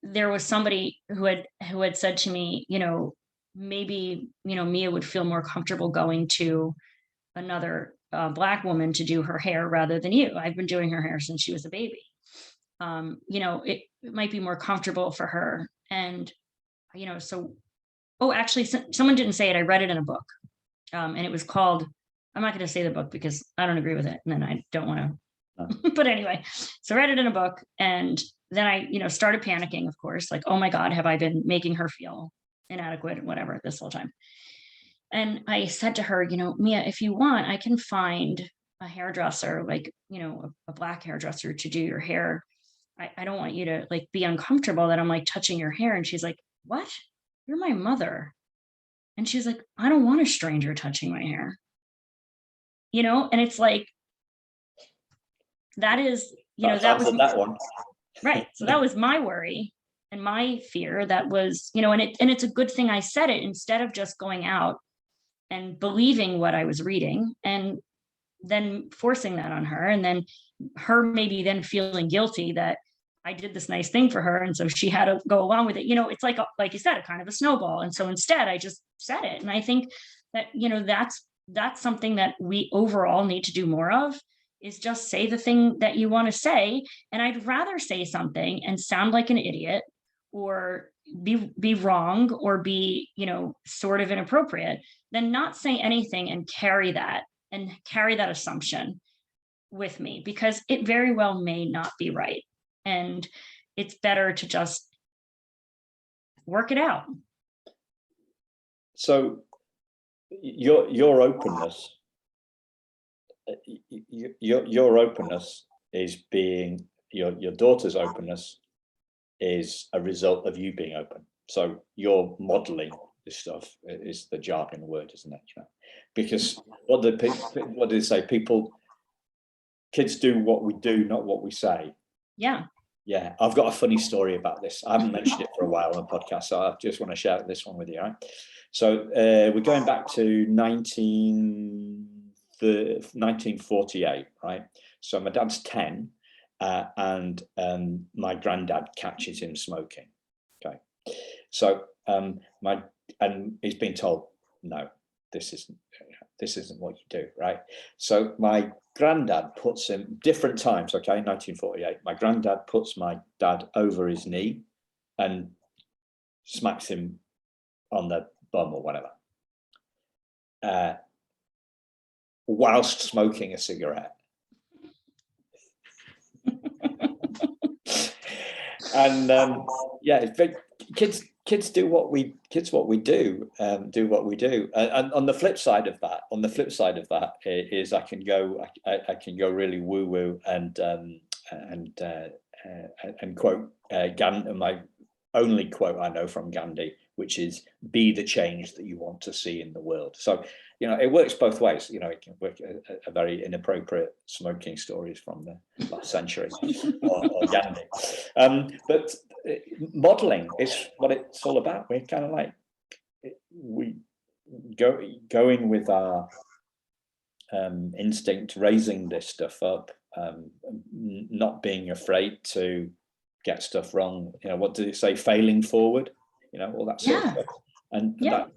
there was somebody who had said to me, maybe, Mia would feel more comfortable going to another Black woman to do her hair rather than you. I've been doing her hair since she was a baby. It might be more comfortable for her. And, actually, someone didn't say it. I read it in a book. And it was called, I'm not going to say the book because I don't agree with it. And then I don't want to, but anyway, so I read it in a book. And then I, started panicking, of course, like, oh my God, have I been making her feel inadequate, whatever, this whole time. And I said to her, Mia, if you want, I can find a hairdresser, like, a Black hairdresser to do your hair. I don't want you to like be uncomfortable that I'm like touching your hair. And she's like, what? You're my mother. And she's like, I don't want a stranger touching my hair. And it's like, that is, that was that one. Right. So that was my worry and my fear. That was, and it's a good thing I said it instead of just going out and believing what I was reading and then forcing that on her, and then her maybe then feeling guilty that I did this nice thing for her, and so she had to go along with it. It's like you said, a kind of a snowball. And so instead I just said it. And I think that, that's something that we overall need to do more of, is just say the thing that you want to say. And I'd rather say something and sound like an idiot, or be wrong, or be, sort of inappropriate, than not say anything and carry that assumption with me, because it very well may not be right. And it's better to just work it out. So your openness, your openness is being your daughter's openness is a result of you being open. So you're modeling this stuff, is the jargon word, isn't it? Because what do they say? Kids do what we do, not what we say. Yeah, I've got a funny story about this. I haven't mentioned it for a while on the podcast, so I just want to share this one with you. Right? So we're going back to 1948, right? So my dad's 10, and my granddad catches him smoking. Okay, so and he's been told, no, this isn't what you do, right? So my granddad puts him, different times, okay, 1948, my granddad puts my dad over his knee and smacks him on the bum or whatever, whilst smoking a cigarette. And yeah, kids do what we do, and on the flip side of that is I can go really woo woo and quote Gandhi, my only quote I know from Gandhi, which is, be the change that you want to see in the world. So it works both ways. It can work a very inappropriate smoking stories from the last century or Gandhi, but modeling is what it's all about. We're kind of like, we go in with our instinct, raising this stuff up, not being afraid to get stuff wrong. What did it say? Failing forward. All that sort of stuff. And that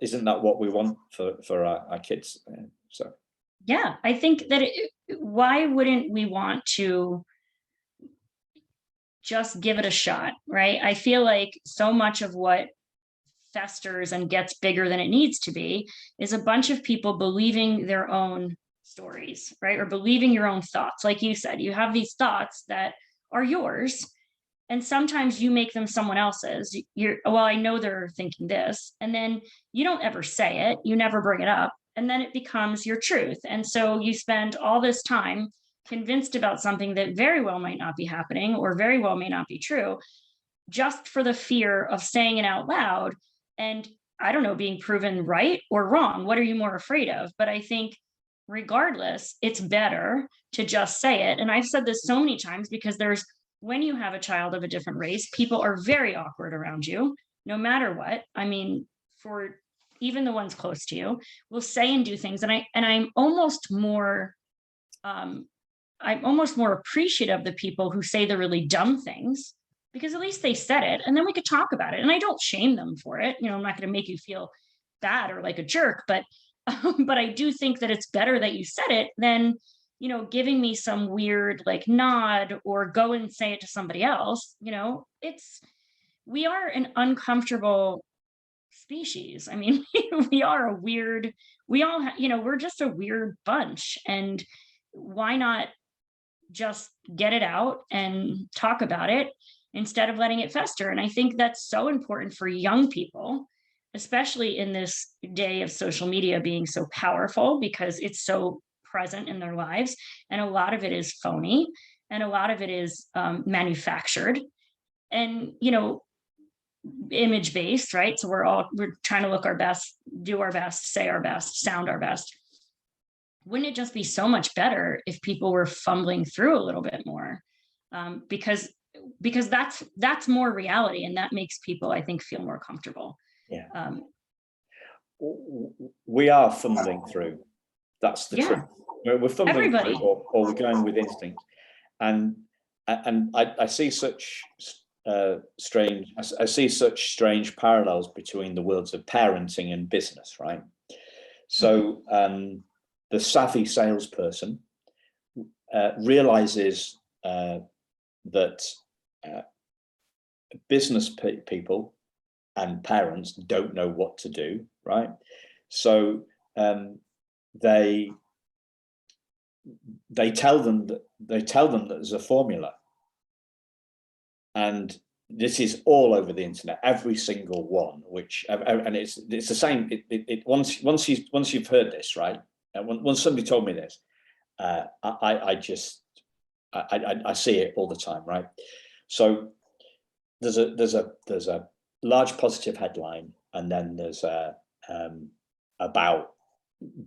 isn't that what we want for our kids? So yeah, I think that why wouldn't we want to just give it a shot, right? I feel like so much of what festers and gets bigger than it needs to be is a bunch of people believing their own stories, right? Or believing your own thoughts. Like you said, you have these thoughts that are yours, and sometimes you make them someone else's. Well, I know they're thinking this, and then you don't ever say it, you never bring it up, and then it becomes your truth. And so you spend all this time convinced about something that very well might not be happening, or very well may not be true, just for the fear of saying it out loud. And I don't know, being proven right or wrong. What are you more afraid of? But I think regardless, it's better to just say it. And I've said this so many times, because when you have a child of a different race, people are very awkward around you, no matter what. I mean, for even the ones close to you, will say and do things. And I'm almost more appreciative of the people who say the really dumb things, because at least they said it, and then we could talk about it. And I don't shame them for it. I'm not going to make you feel bad or like a jerk, but I do think that it's better that you said it than, giving me some weird like nod or go and say it to somebody else. We are an uncomfortable species. I mean, we are we're just a weird bunch, and why not just get it out and talk about it instead of letting it fester? And I think that's so important for young people, especially in this day of social media being so powerful, because it's so present in their lives. And a lot of it is phony, and a lot of it is manufactured and, image based, right? So we're trying to look our best, do our best, say our best, sound our best. Wouldn't it just be so much better if people were fumbling through a little bit more? Because that's more reality, and that makes people, I think, feel more comfortable. Yeah. We are fumbling through. That's the truth. We're fumbling through, or we're going with instinct, and and I see such strange. I see such strange parallels between the worlds of parenting and business, right? So the savvy salesperson realizes that business people and parents don't know what to do, right? So they tell them that there's a formula, and this is all over the internet, every single one. Which and it's the same. Once you've heard this, right? Once somebody told me this, I see it all the time, right? So there's a large positive headline, and then there's about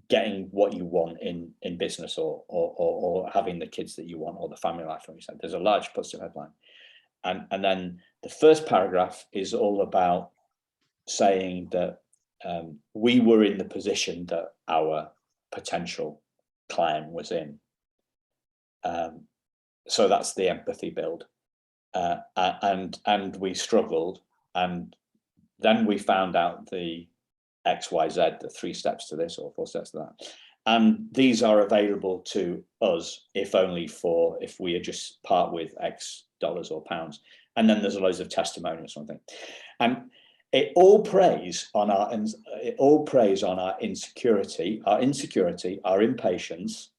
getting what you want in business, or having the kids that you want, or the family life. Like we said, there's a large positive headline, and then the first paragraph is all about saying that we were in the position that our potential client was in. So that's the empathy build, and we struggled, and then we found out the XYZ, the 3 steps to this or 4 steps to that, and these are available to us if we just part with X dollars or pounds. And then there's loads of testimonials, something, and it all preys on our insecurity, our impatience,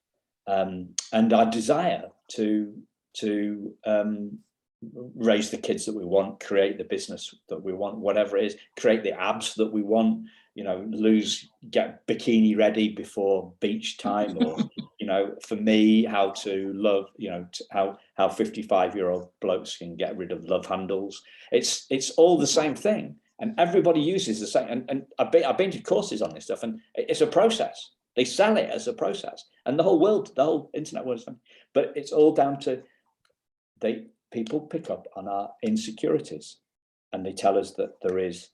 and our desire to raise the kids that we want, create the business that we want, whatever it is, create the abs that we want, get bikini ready before beach time, or for me, how to love, how 55-year-old blokes can get rid of love handles. It's all the same thing, and everybody uses the same. And I've been to courses on this stuff, and it's a process. They sell it as a process, and the whole internet world is fun. But it's all down to people pick up on our insecurities, and they tell us that there is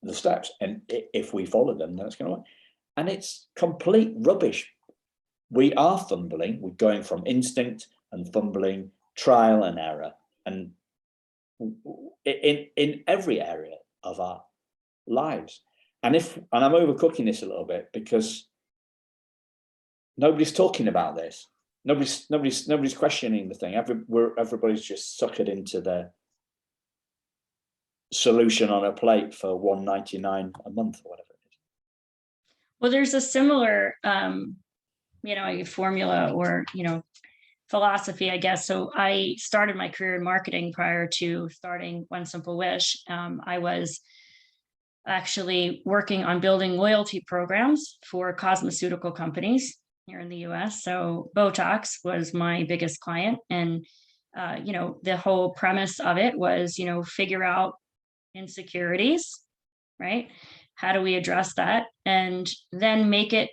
the steps, and if we follow them, then it's going to work. And it's complete rubbish. We are fumbling. We're going from instinct and fumbling, trial and error, and in every area of our lives. And I'm overcooking this a little bit, because nobody's talking about this. Nobody's questioning the thing. Everybody's just suckered into the solution on a plate for $1.99 a month or whatever it is. Well, there's a similar, formula or, philosophy, I guess. So I started my career in marketing prior to starting One Simple Wish. I was actually working on building loyalty programs for cosmeceutical companies here in the US. So Botox was my biggest client. And, the whole premise of it was, figure out insecurities, right? How do we address that? And then make it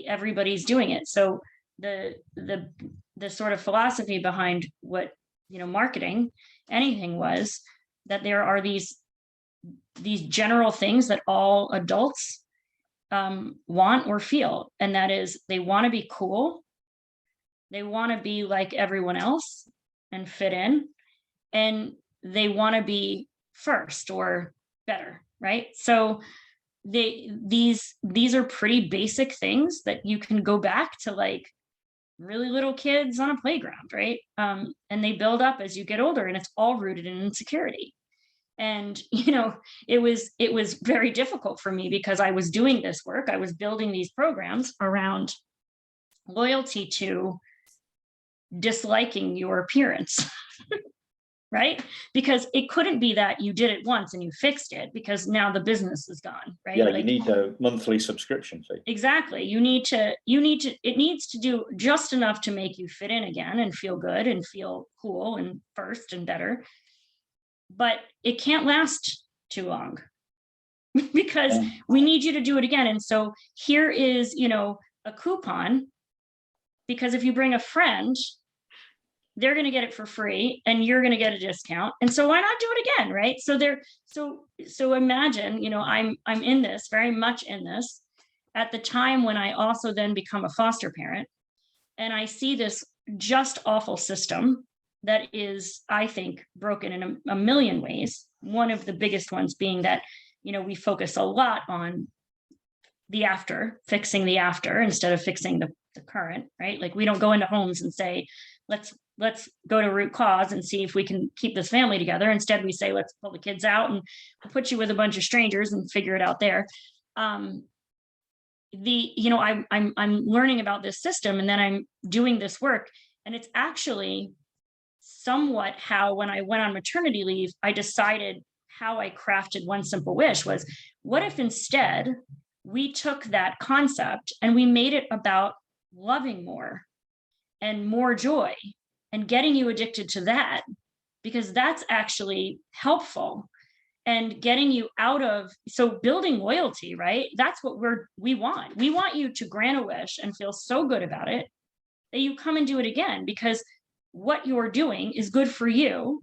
everybody's doing it. So the sort of philosophy behind what, marketing, anything, was that there are these general things that all adults want or feel. And that is, they want to be cool. They want to be like everyone else and fit in. And they want to be first or better, right? So these are pretty basic things that you can go back to, like really little kids on a playground, right? And they build up as you get older, and it's all rooted in insecurity. And it was very difficult for me, because I was doing this work. I was building these programs around loyalty to disliking your appearance. Right? Because it couldn't be that you did it once and you fixed it, because now the business is gone, right? Yeah, you need a monthly subscription fee. Exactly. It needs to do just enough to make you fit in again and feel good and feel cool and first and better. But it can't last too long, because we need you to do it again. And so here is, a coupon, because if you bring a friend, they're going to get it for free and you're going to get a discount. And so why not do it again, right? So imagine, I'm in this, very much in this, at the time when I also then become a foster parent, and I see this just awful system that is, I think, broken in a million ways. One of the biggest ones being that, we focus a lot on the after, fixing the after instead of fixing the current, right? Like, we don't go into homes and say, let's go to root cause and see if we can keep this family together. Instead, we say, let's pull the kids out and put you with a bunch of strangers and figure it out there. I'm learning about this system, and then I'm doing this work, and it's actually somewhat how, when I went on maternity leave, I decided how I crafted One Simple Wish was, what if instead we took that concept and we made it about loving more and more joy and getting you addicted to that, because that's actually helpful, and getting you out of, so building loyalty, right? That's what we want. We want you to grant a wish and feel so good about it that you come and do it again, because what you're doing is good for you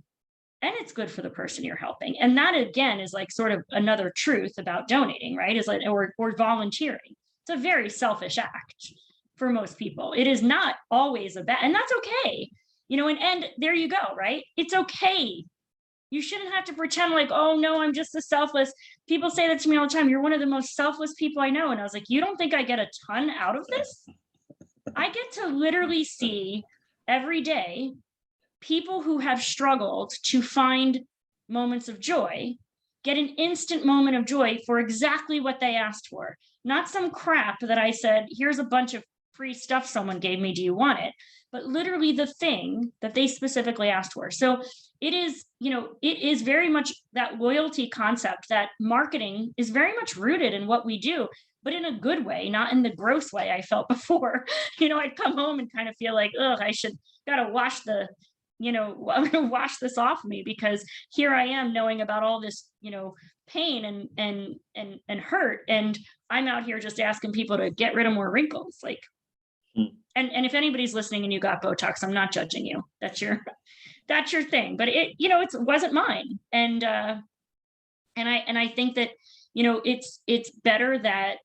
and it's good for the person you're helping. And that, again, is like sort of another truth about donating, right? Is like, or volunteering. It's a very selfish act for most people. It is not always a bad, and that's okay. And there you go, right? It's okay. You shouldn't have to pretend like, oh no, I'm just a selfless. People say that to me all the time. You're one of the most selfless people I know. And I was like, you don't think I get a ton out of this? I get to literally see every day people who have struggled to find moments of joy get an instant moment of joy for exactly what they asked for. Not some crap that I said, here's a bunch of free stuff someone gave me, do you want it? But literally the thing that they specifically asked for. So it is, it is very much that loyalty concept, that marketing is very much rooted in what we do, but in a good way, not in the gross way I felt before. I'd come home and kind of feel like, I gotta wash I'm gonna wash this off me, because here I am knowing about all this, pain and hurt. And I'm out here just asking people to get rid of more wrinkles. Like, and if anybody's listening and you got Botox, I'm not judging you. That's your thing. But it wasn't mine. And I think that, it's better that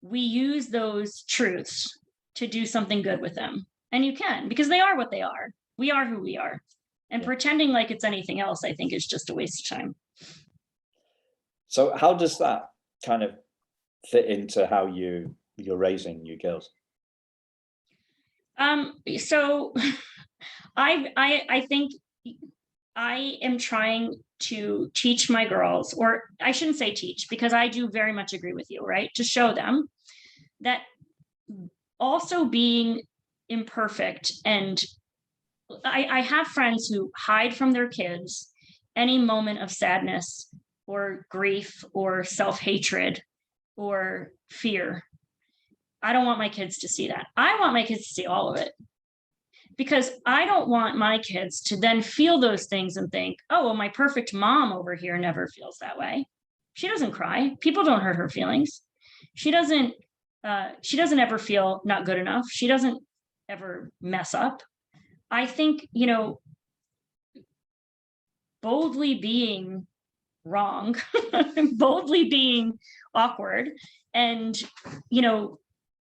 we use those truths to do something good with them. And you can, because they are what they are. We are who we are. And pretending like it's anything else, I think, is just a waste of time. So how does that kind of fit into how you're raising your girls? So I think I am trying to teach my girls, or I shouldn't say teach, because I do very much agree with you, right? To show them that also being imperfect, and I have friends who hide from their kids any moment of sadness or grief or self-hatred or fear. I don't want my kids to see that. I want my kids to see all of it, because I don't want my kids to then feel those things and think, oh, well, my perfect mom over here never feels that way. She doesn't cry. People don't hurt her feelings. She doesn't ever feel not good enough. She doesn't ever mess up. I think, boldly being wrong, boldly being awkward, and,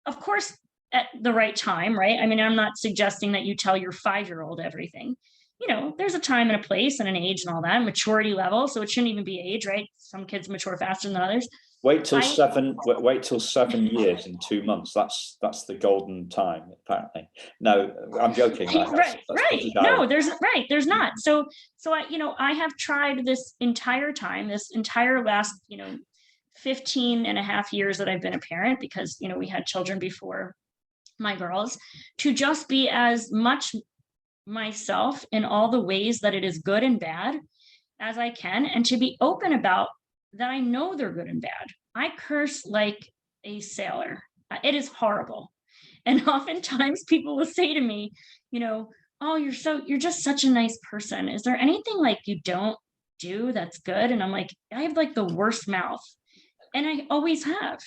of course, at the right time, right? I mean, I'm not suggesting that you tell your 5-year-old everything. There's a time and a place and an age and all that, maturity level. So it shouldn't even be age, right? Some kids mature faster than others. Wait till 7 years and 2 months. That's the golden time, apparently. No, I'm joking. Right. No, there's not. So I have tried this entire last, 15 and a half years that I've been a parent, because, we had children before my girls, to just be as much myself in all the ways that it is good and bad as I can, and to be open about that. I know they're good and bad. I curse like a sailor. It is horrible. And oftentimes people will say to me, oh, you're just such a nice person. Is there anything like you don't do that's good? And I'm like, I have like the worst mouth. And I always have.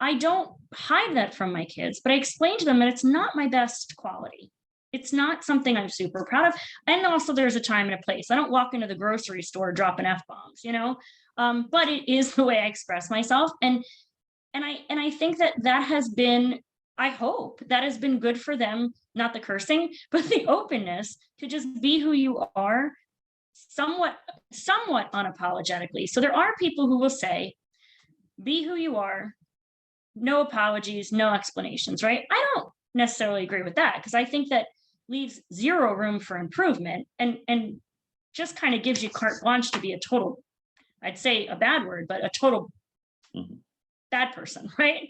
I don't hide that from my kids, but I explain to them that it's not my best quality. It's not something I'm super proud of. And also there's a time and a place. I don't walk into the grocery store dropping F-bombs, but it is the way I express myself. And I think that has been I hope that has been good for them, not the cursing, but the openness to just be who you are, somewhat unapologetically. So there are people who will say, be who you are, no apologies, no explanations, right? I don't necessarily agree with that, because I think that leaves zero room for improvement, and just kind of gives you carte blanche to be a total, I'd say a bad word, but a total bad person, right?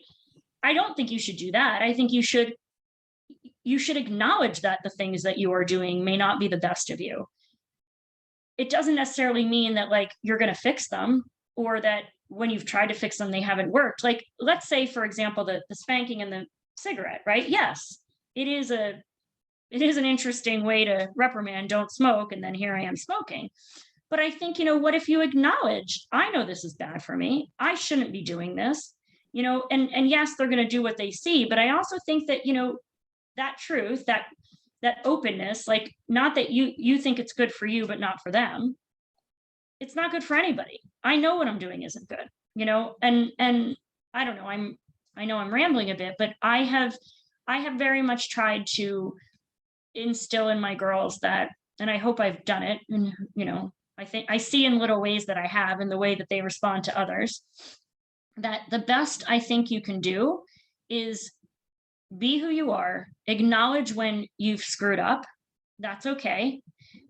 I don't think you should do that. I think you should acknowledge that the things that you are doing may not be the best of you. It doesn't necessarily mean that like you're going to fix them, or that when you've tried to fix them, they haven't worked. Like, let's say, for example, the spanking and the cigarette, right? Yes, it is an interesting way to reprimand, don't smoke, and then here I am smoking. But I think, what if you acknowledge, I know this is bad for me, I shouldn't be doing this, and yes, they're going to do what they see, but I also think that, that truth, that openness, like, not that you think it's good for you, but not for them. It's not good for anybody. I know what I'm doing isn't good, and I don't know, I know I'm rambling a bit, but I have very much tried to instill in my girls that, and I hope I've done it, and I think I see in little ways that I have, in the way that they respond to others, that the best I think you can do is be who you are, acknowledge when you've screwed up. That's okay.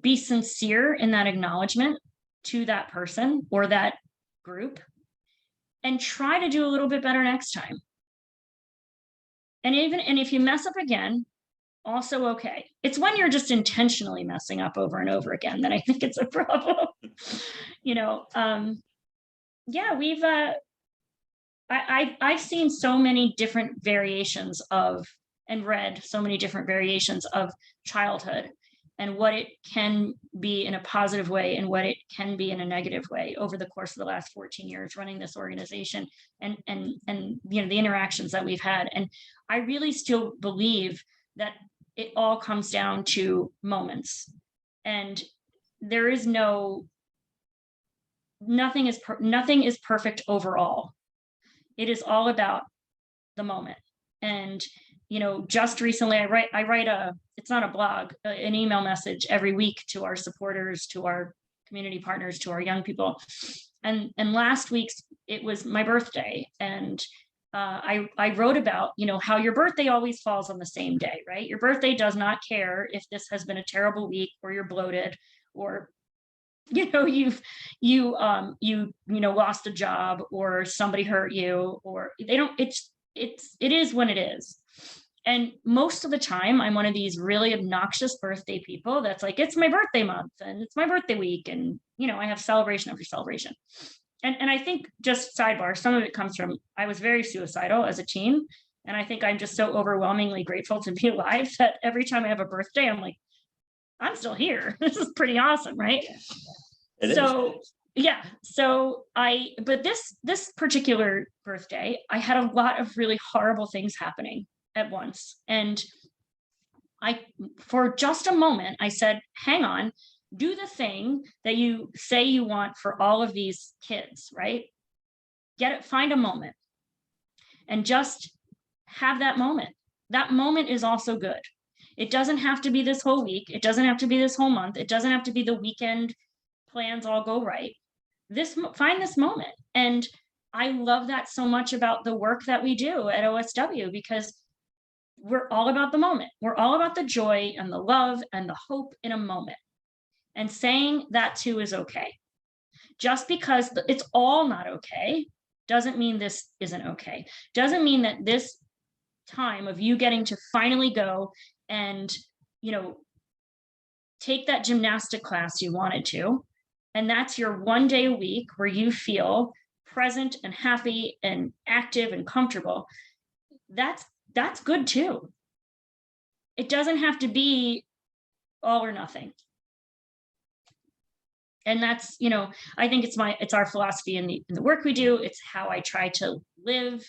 Be sincere in that acknowledgement to that person or that group, and try to do a little bit better next time. And if you mess up again, also okay. It's when you're just intentionally messing up over and over again that I think it's a problem. Yeah, I've seen so many different variations of, and read so many different variations of childhood, and what it can be in a positive way and what it can be in a negative way over the course of the last 14 years running this organization, and the interactions that we've had. And I really still believe that it all comes down to moments, and there is nothing is perfect overall. It is all about the moment. And just recently I write it's not a blog, an email message every week to our supporters, to our community partners, to our young people. And last week's, it was my birthday, and I wrote about how your birthday always falls on the same day, right? Your birthday does not care if this has been a terrible week, or you're bloated, or you lost a job, or somebody hurt you, or they don't. It is when it is. And most of the time I'm one of these really obnoxious birthday people that's like, it's my birthday month and it's my birthday week, and I have celebration after celebration. And I think, just sidebar, some of it comes from, I was very suicidal as a teen, and I think I'm just so overwhelmingly grateful to be alive that every time I have a birthday, I'm like, I'm still here. This is pretty awesome, right? So yeah. So but this particular birthday, I had a lot of really horrible things happening at once. And for just a moment, I said, hang on, do the thing that you say you want for all of these kids, right? Find a moment and just have that moment. That moment is also good. It doesn't have to be this whole week. It doesn't have to be this whole month. It doesn't have to be the weekend plans all go right. Find this moment. And I love that so much about the work that we do at OSW, because we're all about the moment. We're all about the joy and the love and the hope in a moment. And saying that too is okay. Just because it's all not okay doesn't mean this isn't okay. Doesn't mean that this time of you getting to finally go and, take that gymnastic class you wanted to, and that's your one day a week where you feel present and happy and active and comfortable, that's good too. It doesn't have to be all or nothing. And that's, I think it's our philosophy in the work we do. It's how I try to live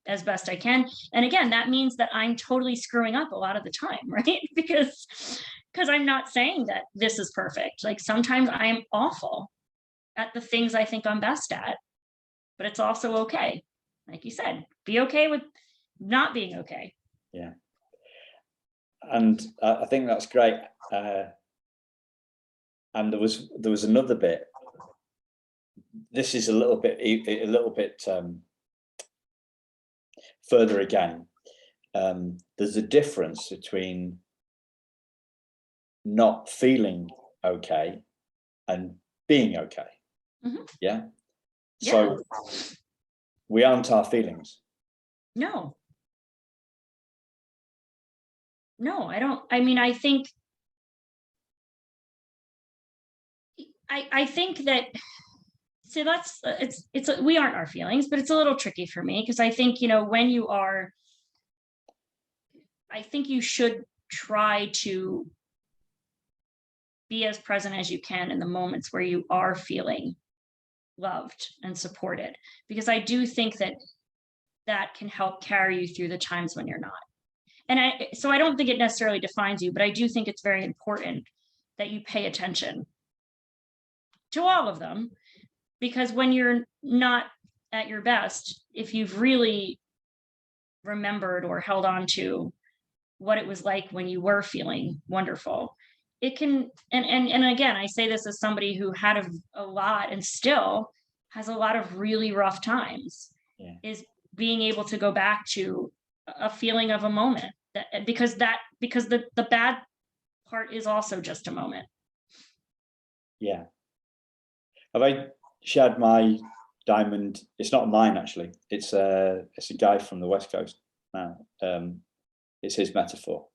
as best I can. And again, that means that I'm totally screwing up a lot of the time, right? Because I'm not saying that this is perfect. Like, sometimes I am awful at the things I think I'm best at, but it's also okay. Like you said, be okay with not being okay. Yeah. And I think that's great. And there was another bit. This is a little bit further again. There's a difference between not feeling okay and being okay. Mm-hmm. Yeah. So we aren't our feelings. No, I don't. I mean, I think that, so that's, we aren't our feelings, but it's a little tricky for me, because I think, when you are, I think you should try to be as present as you can in the moments where you are feeling loved and supported, because I do think that can help carry you through the times when you're not. And so I don't think it necessarily defines you, but I do think it's very important that you pay attention to all of them, because when you're not at your best, if you've really remembered or held on to what it was like when you were feeling wonderful, it can, and again, I say this as somebody who had a lot and still has a lot of really rough times, is being able to go back to a feeling of a moment, because the bad part is also just a moment. Yeah. Have I shared my diamond? It's not mine, actually. It's a guy from the West Coast. It's his metaphor,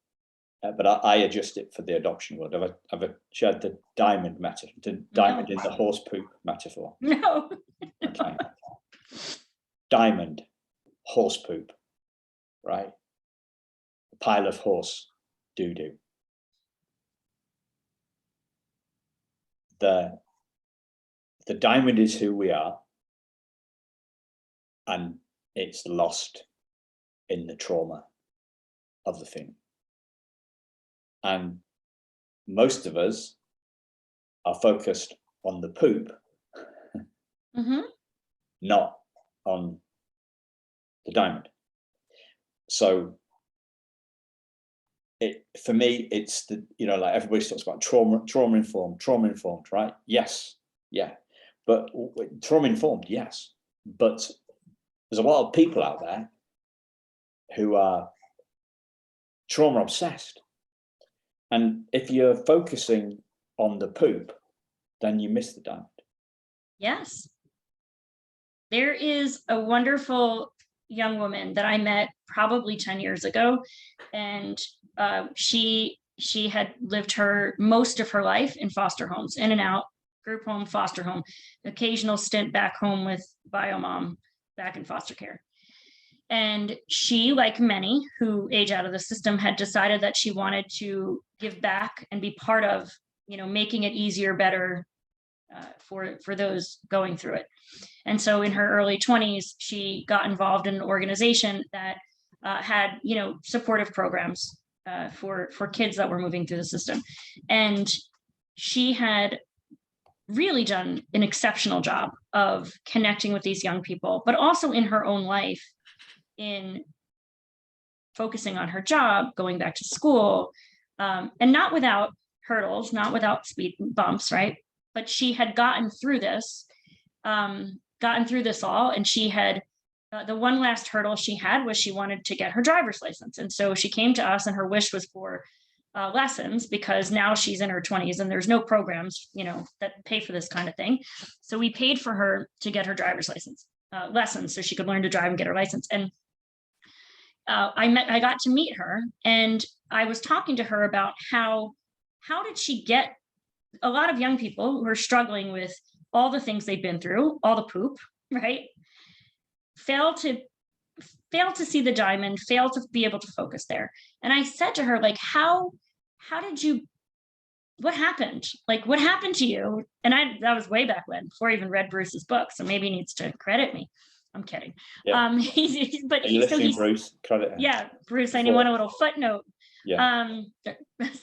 but I adjust it for the adoption world. Have I shared the diamond metaphor? The diamond in the horse poop metaphor? No. Okay. Diamond, horse poop, right? A pile of horse doo-doo. The diamond is who we are, and it's lost in the trauma of the thing. And most of us are focused on the poop, Mm-hmm. not on the diamond. So for me, it's like everybody talks about trauma informed, right? Yes, yeah. But trauma informed, yes. But there's a lot of people out there who are trauma obsessed. And if you're focusing on the poop, then you miss the diamond. Yes. There is a wonderful young woman that I met probably 10 years ago, and she had lived most of her life in foster homes, in and out, group home, foster home, occasional stint back home with bio mom back in foster care. And she, like many who age out of the system, had decided that she wanted to give back and be part of, making it easier, better for those going through it. And so in her early 20s, she got involved in an organization that had, supportive programs for kids that were moving through the system. And she had really done an exceptional job of connecting with these young people, but also in her own life, in focusing on her job, going back to school, and not without hurdles, not without speed bumps, right? But she had gotten through this all, and she had the one last hurdle she had was she wanted to get her driver's license. And so she came to us, and her wish was for lessons, because now she's in her 20s and there's no programs, that pay for this kind of thing. So we paid for her to get her driver's license lessons so she could learn to drive and get her license. And I got to meet her, and I was talking to her about how did she get, a lot of young people who are struggling with all the things they've been through, all the poop, right? Fail to see the diamond, fail to be able to focus there. And I said to her, like, how did you, what happened? Like, what happened to you? And that was way back when, before I even read Bruce's book. So maybe he needs to credit me. I'm kidding. Yeah. Bruce, credit him. Yeah, Bruce, I want a little footnote. Yeah.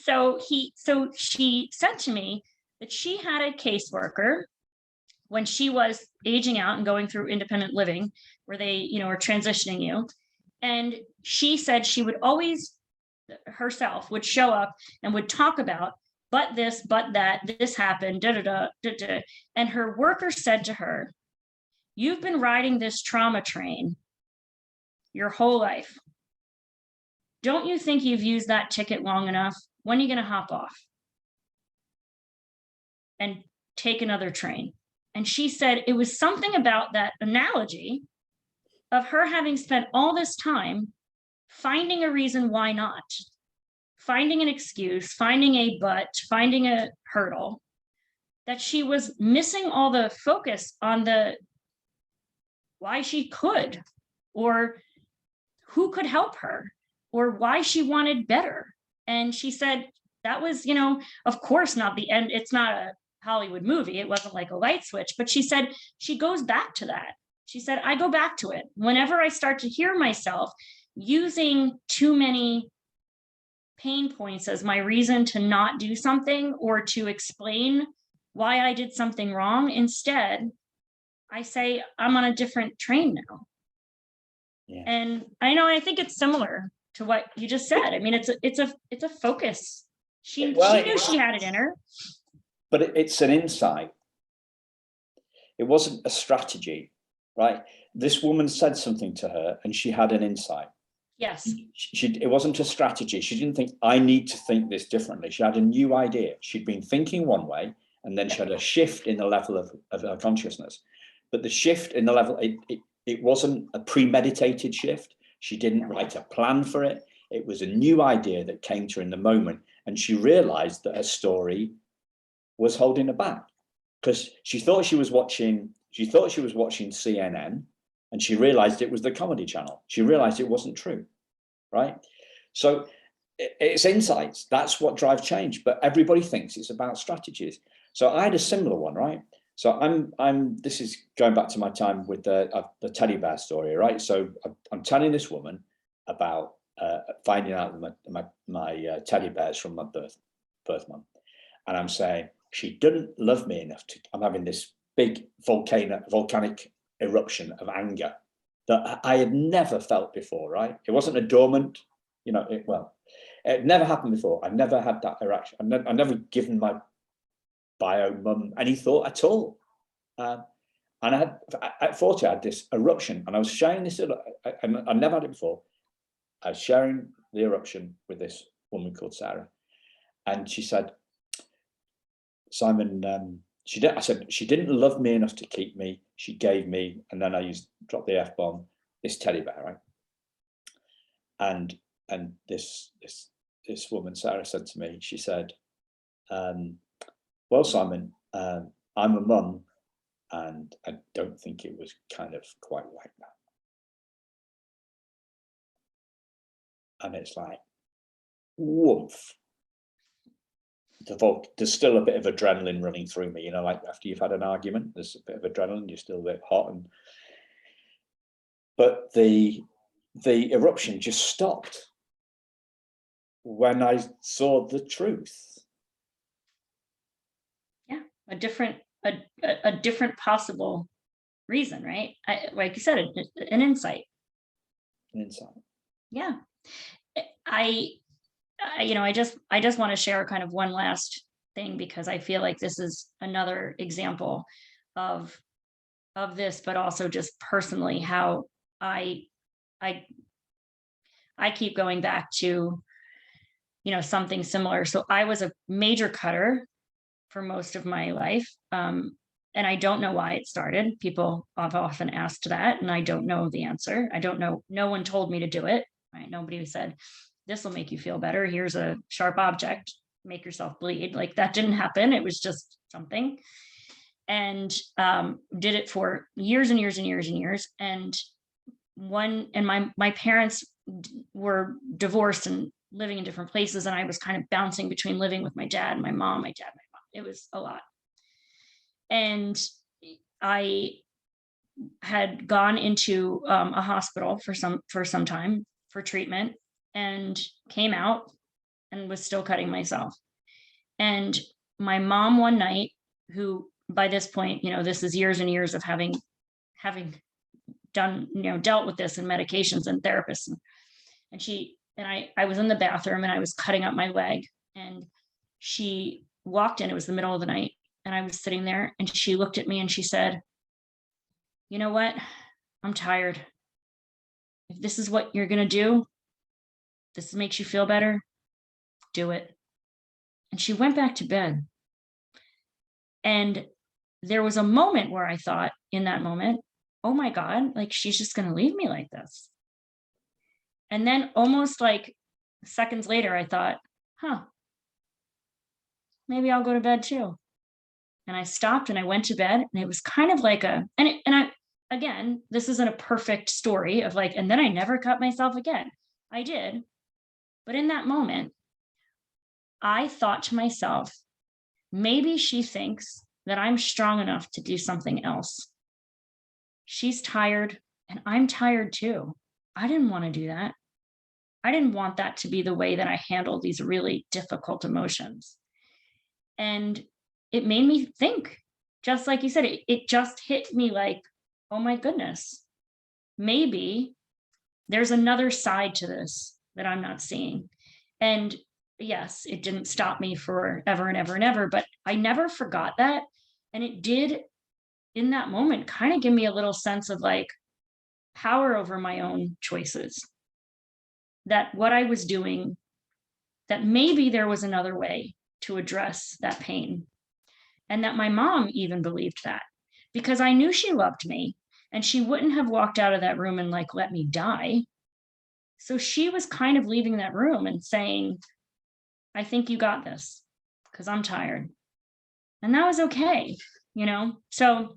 So she said to me that she had a caseworker when she was aging out and going through independent living, where they, are transitioning you. And she said she would always herself would show up and would talk about, but this, but that, this happened, da da da da da. And her worker said to her, "You've been riding this trauma train your whole life. Don't you think you've used that ticket long enough? When are you going to hop off and take another train?" And she said it was something about that analogy of her having spent all this time finding a reason why not, finding an excuse, finding a but, finding a hurdle, that she was missing all the focus on the why she could, or who could help her, or why she wanted better. And she said that was, of course, not the end. It's not a Hollywood movie. It wasn't like a light switch, but she said she goes back to that. She said, I go back to it. Whenever I start to hear myself using too many pain points as my reason to not do something or to explain why I did something wrong, instead, I say, I'm on a different train now. Yeah. And I think it's similar to what you just said. I mean, it's a focus. She knew she had it in her. But it's an insight. It wasn't a strategy, right? This woman said something to her and she had an insight. Yes. It wasn't a strategy. She didn't think, I need to think this differently. She had a new idea. She'd been thinking one way, and then she had a shift in the level of her consciousness. But the shift in the level, it wasn't a premeditated shift. She didn't write a plan for it. It was a new idea that came to her in the moment. And she realized that her story was holding her back, because she thought she was watching CNN, and she realized it was the Comedy Channel. She realized it wasn't true, right? So it's insights. That's what drives change. But everybody thinks it's about strategies. So I had a similar one, right? So this is going back to my time with the teddy bear story, right? So I'm telling this woman about finding out my teddy bears from my birth month. And I'm saying, she didn't love me enough I'm having this big volcanic eruption of anger that I had never felt before, right? It wasn't a dormant, it never happened before. I've never had that reaction. I've never given my bio mum any thought at all. And at 40, I had this eruption, and I was sharing this, I never had it before. I was sharing the eruption with this woman called Sarah. And she said, Simon, I said, she didn't love me enough to keep me. She gave me, and then I dropped the F-bomb, this teddy bear, right? And this woman, Sarah, said to me, she said, well, Simon, I'm a mum, and I don't think it was kind of quite like that. And it's like, woof. There's still a bit of adrenaline running through me, like after you've had an argument, there's a bit of adrenaline, you're still a bit hot. But the eruption just stopped when I saw the truth. Yeah, a different possible reason, right? Like you said, an insight. An insight. Yeah. I just want to share kind of one last thing, because I feel like this is another example of this, but also just personally how I keep going back to, something similar. So I was a major cutter for most of my life. And I don't know why it started. People have often asked that, and I don't know the answer. I don't know. No one told me to do it, right? Nobody said, this will make you feel better. Here's a sharp object, make yourself bleed. Like, that didn't happen. It was just something. And did it for years and years and years and years. And my parents were divorced and living in different places. And I was kind of bouncing between living with my dad and my mom, It was a lot. And I had gone into a hospital for some time for treatment, and came out and was still cutting myself. And my mom one night, who by this point, this is years and years of having done, dealt with this and medications and therapists. I was in the bathroom and I was cutting up my leg, and she walked in. It was the middle of the night, and I was sitting there, and she looked at me and she said, "You know what? I'm tired. If this is what you're going to do, this makes you feel better, do it." And she went back to bed. And there was a moment where I thought, in that moment, oh my God, like, she's just going to leave me like this. And then almost like seconds later, I thought, maybe I'll go to bed too. And I stopped and I went to bed, and it was kind of like again, this isn't a perfect story of like, and then I never cut myself again. I did. But in that moment, I thought to myself, maybe she thinks that I'm strong enough to do something else. She's tired and I'm tired too. I didn't want to do that. I didn't want that to be the way that I handle these really difficult emotions. And it made me think, just like you said, it just hit me like, oh my goodness, maybe there's another side to this that I'm not seeing. And yes, it didn't stop me forever and ever and ever, but I never forgot that. And it did, in that moment, kind of give me a little sense of like power over my own choices. That what I was doing, that maybe there was another way to address that pain. And that my mom even believed that, because I knew she loved me and she wouldn't have walked out of that room and like let me die. So she was kind of leaving that room and saying, I think you got this because I'm tired. And that was okay, So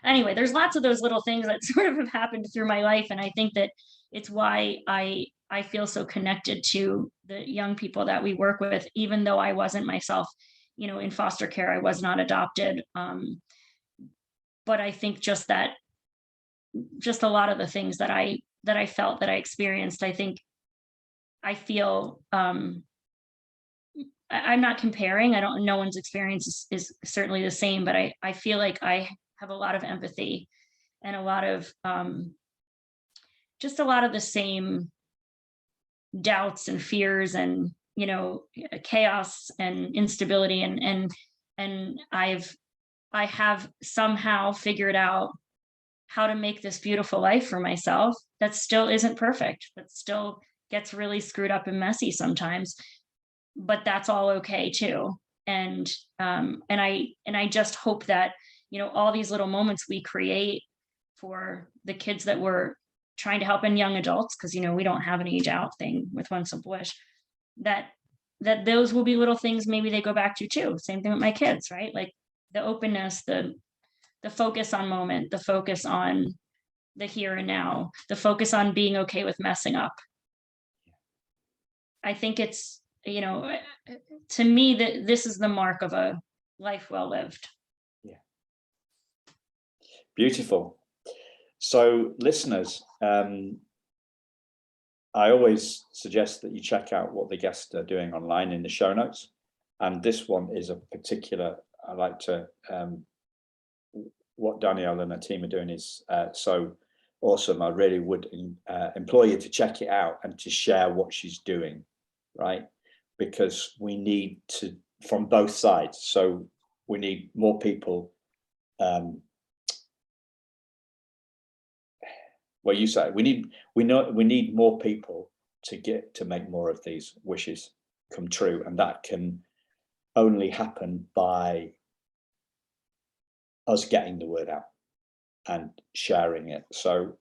anyway, there's lots of those little things that sort of have happened through my life. And I think that it's why I feel so connected to the young people that we work with, even though I wasn't myself, in foster care. I was not adopted. But I think just a lot of the things that I felt, that I experienced, I feel, I'm not comparing. No one's experience is certainly the same, but I feel like I have a lot of empathy and a lot of, just a lot of the same doubts and fears and, chaos and instability. And I have somehow figured out how to make this beautiful life for myself that still isn't perfect, that still gets really screwed up and messy sometimes, but that's all okay too. And I just hope that, all these little moments we create for the kids that we're trying to help, and young adults, because, we don't have an age out thing with One Simple Wish, that those will be little things maybe they go back to too. Same thing with my kids, right? Like the openness, the focus on moment, the focus on the here and now, the focus on being okay with messing up. I think it's, to me, that this is the mark of a life well lived. Yeah. Beautiful. So listeners, I always suggest that you check out what the guests are doing online in the show notes. And this one is a particular, I like to, what Danielle and her team are doing is so awesome. I really would implore you to check it out and to share what she's doing, right? Because we need to, from both sides. So we need more people. Well, you say we need more people to make more of these wishes come true, and that can only happen by us getting the word out and sharing it. So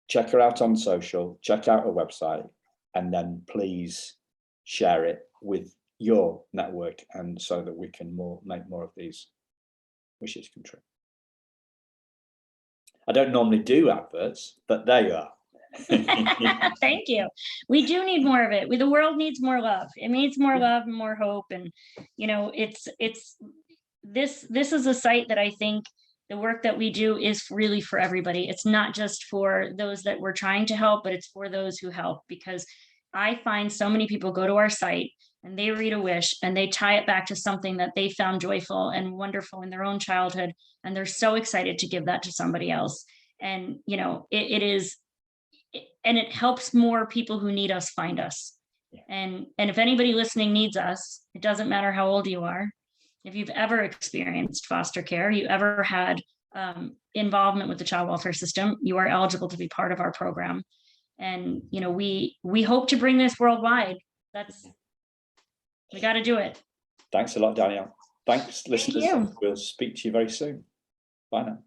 check her out on social, check out her website, and then please share it with your network, and so that we can make more of these wishes come true. I don't normally do adverts, but there you are. Thank you. We do need more of it. The world needs more love. It needs more love and more hope. And, this is a site that I think the work that we do is really for everybody. It's not just for those that we're trying to help, but it's for those who help, because I find so many people go to our site and they read a wish and they tie it back to something that they found joyful and wonderful in their own childhood. And they're so excited to give that to somebody else. And, it is, and it helps more people who need us find us. Yeah. And if anybody listening needs us, it doesn't matter how old you are. If you've ever experienced foster care, you ever had involvement with the child welfare system, you are eligible to be part of our program. And we hope to bring this worldwide. We got to do it. Thanks a lot, Danielle. Thanks, listeners. Thank you. We'll speak to you very soon. Bye now.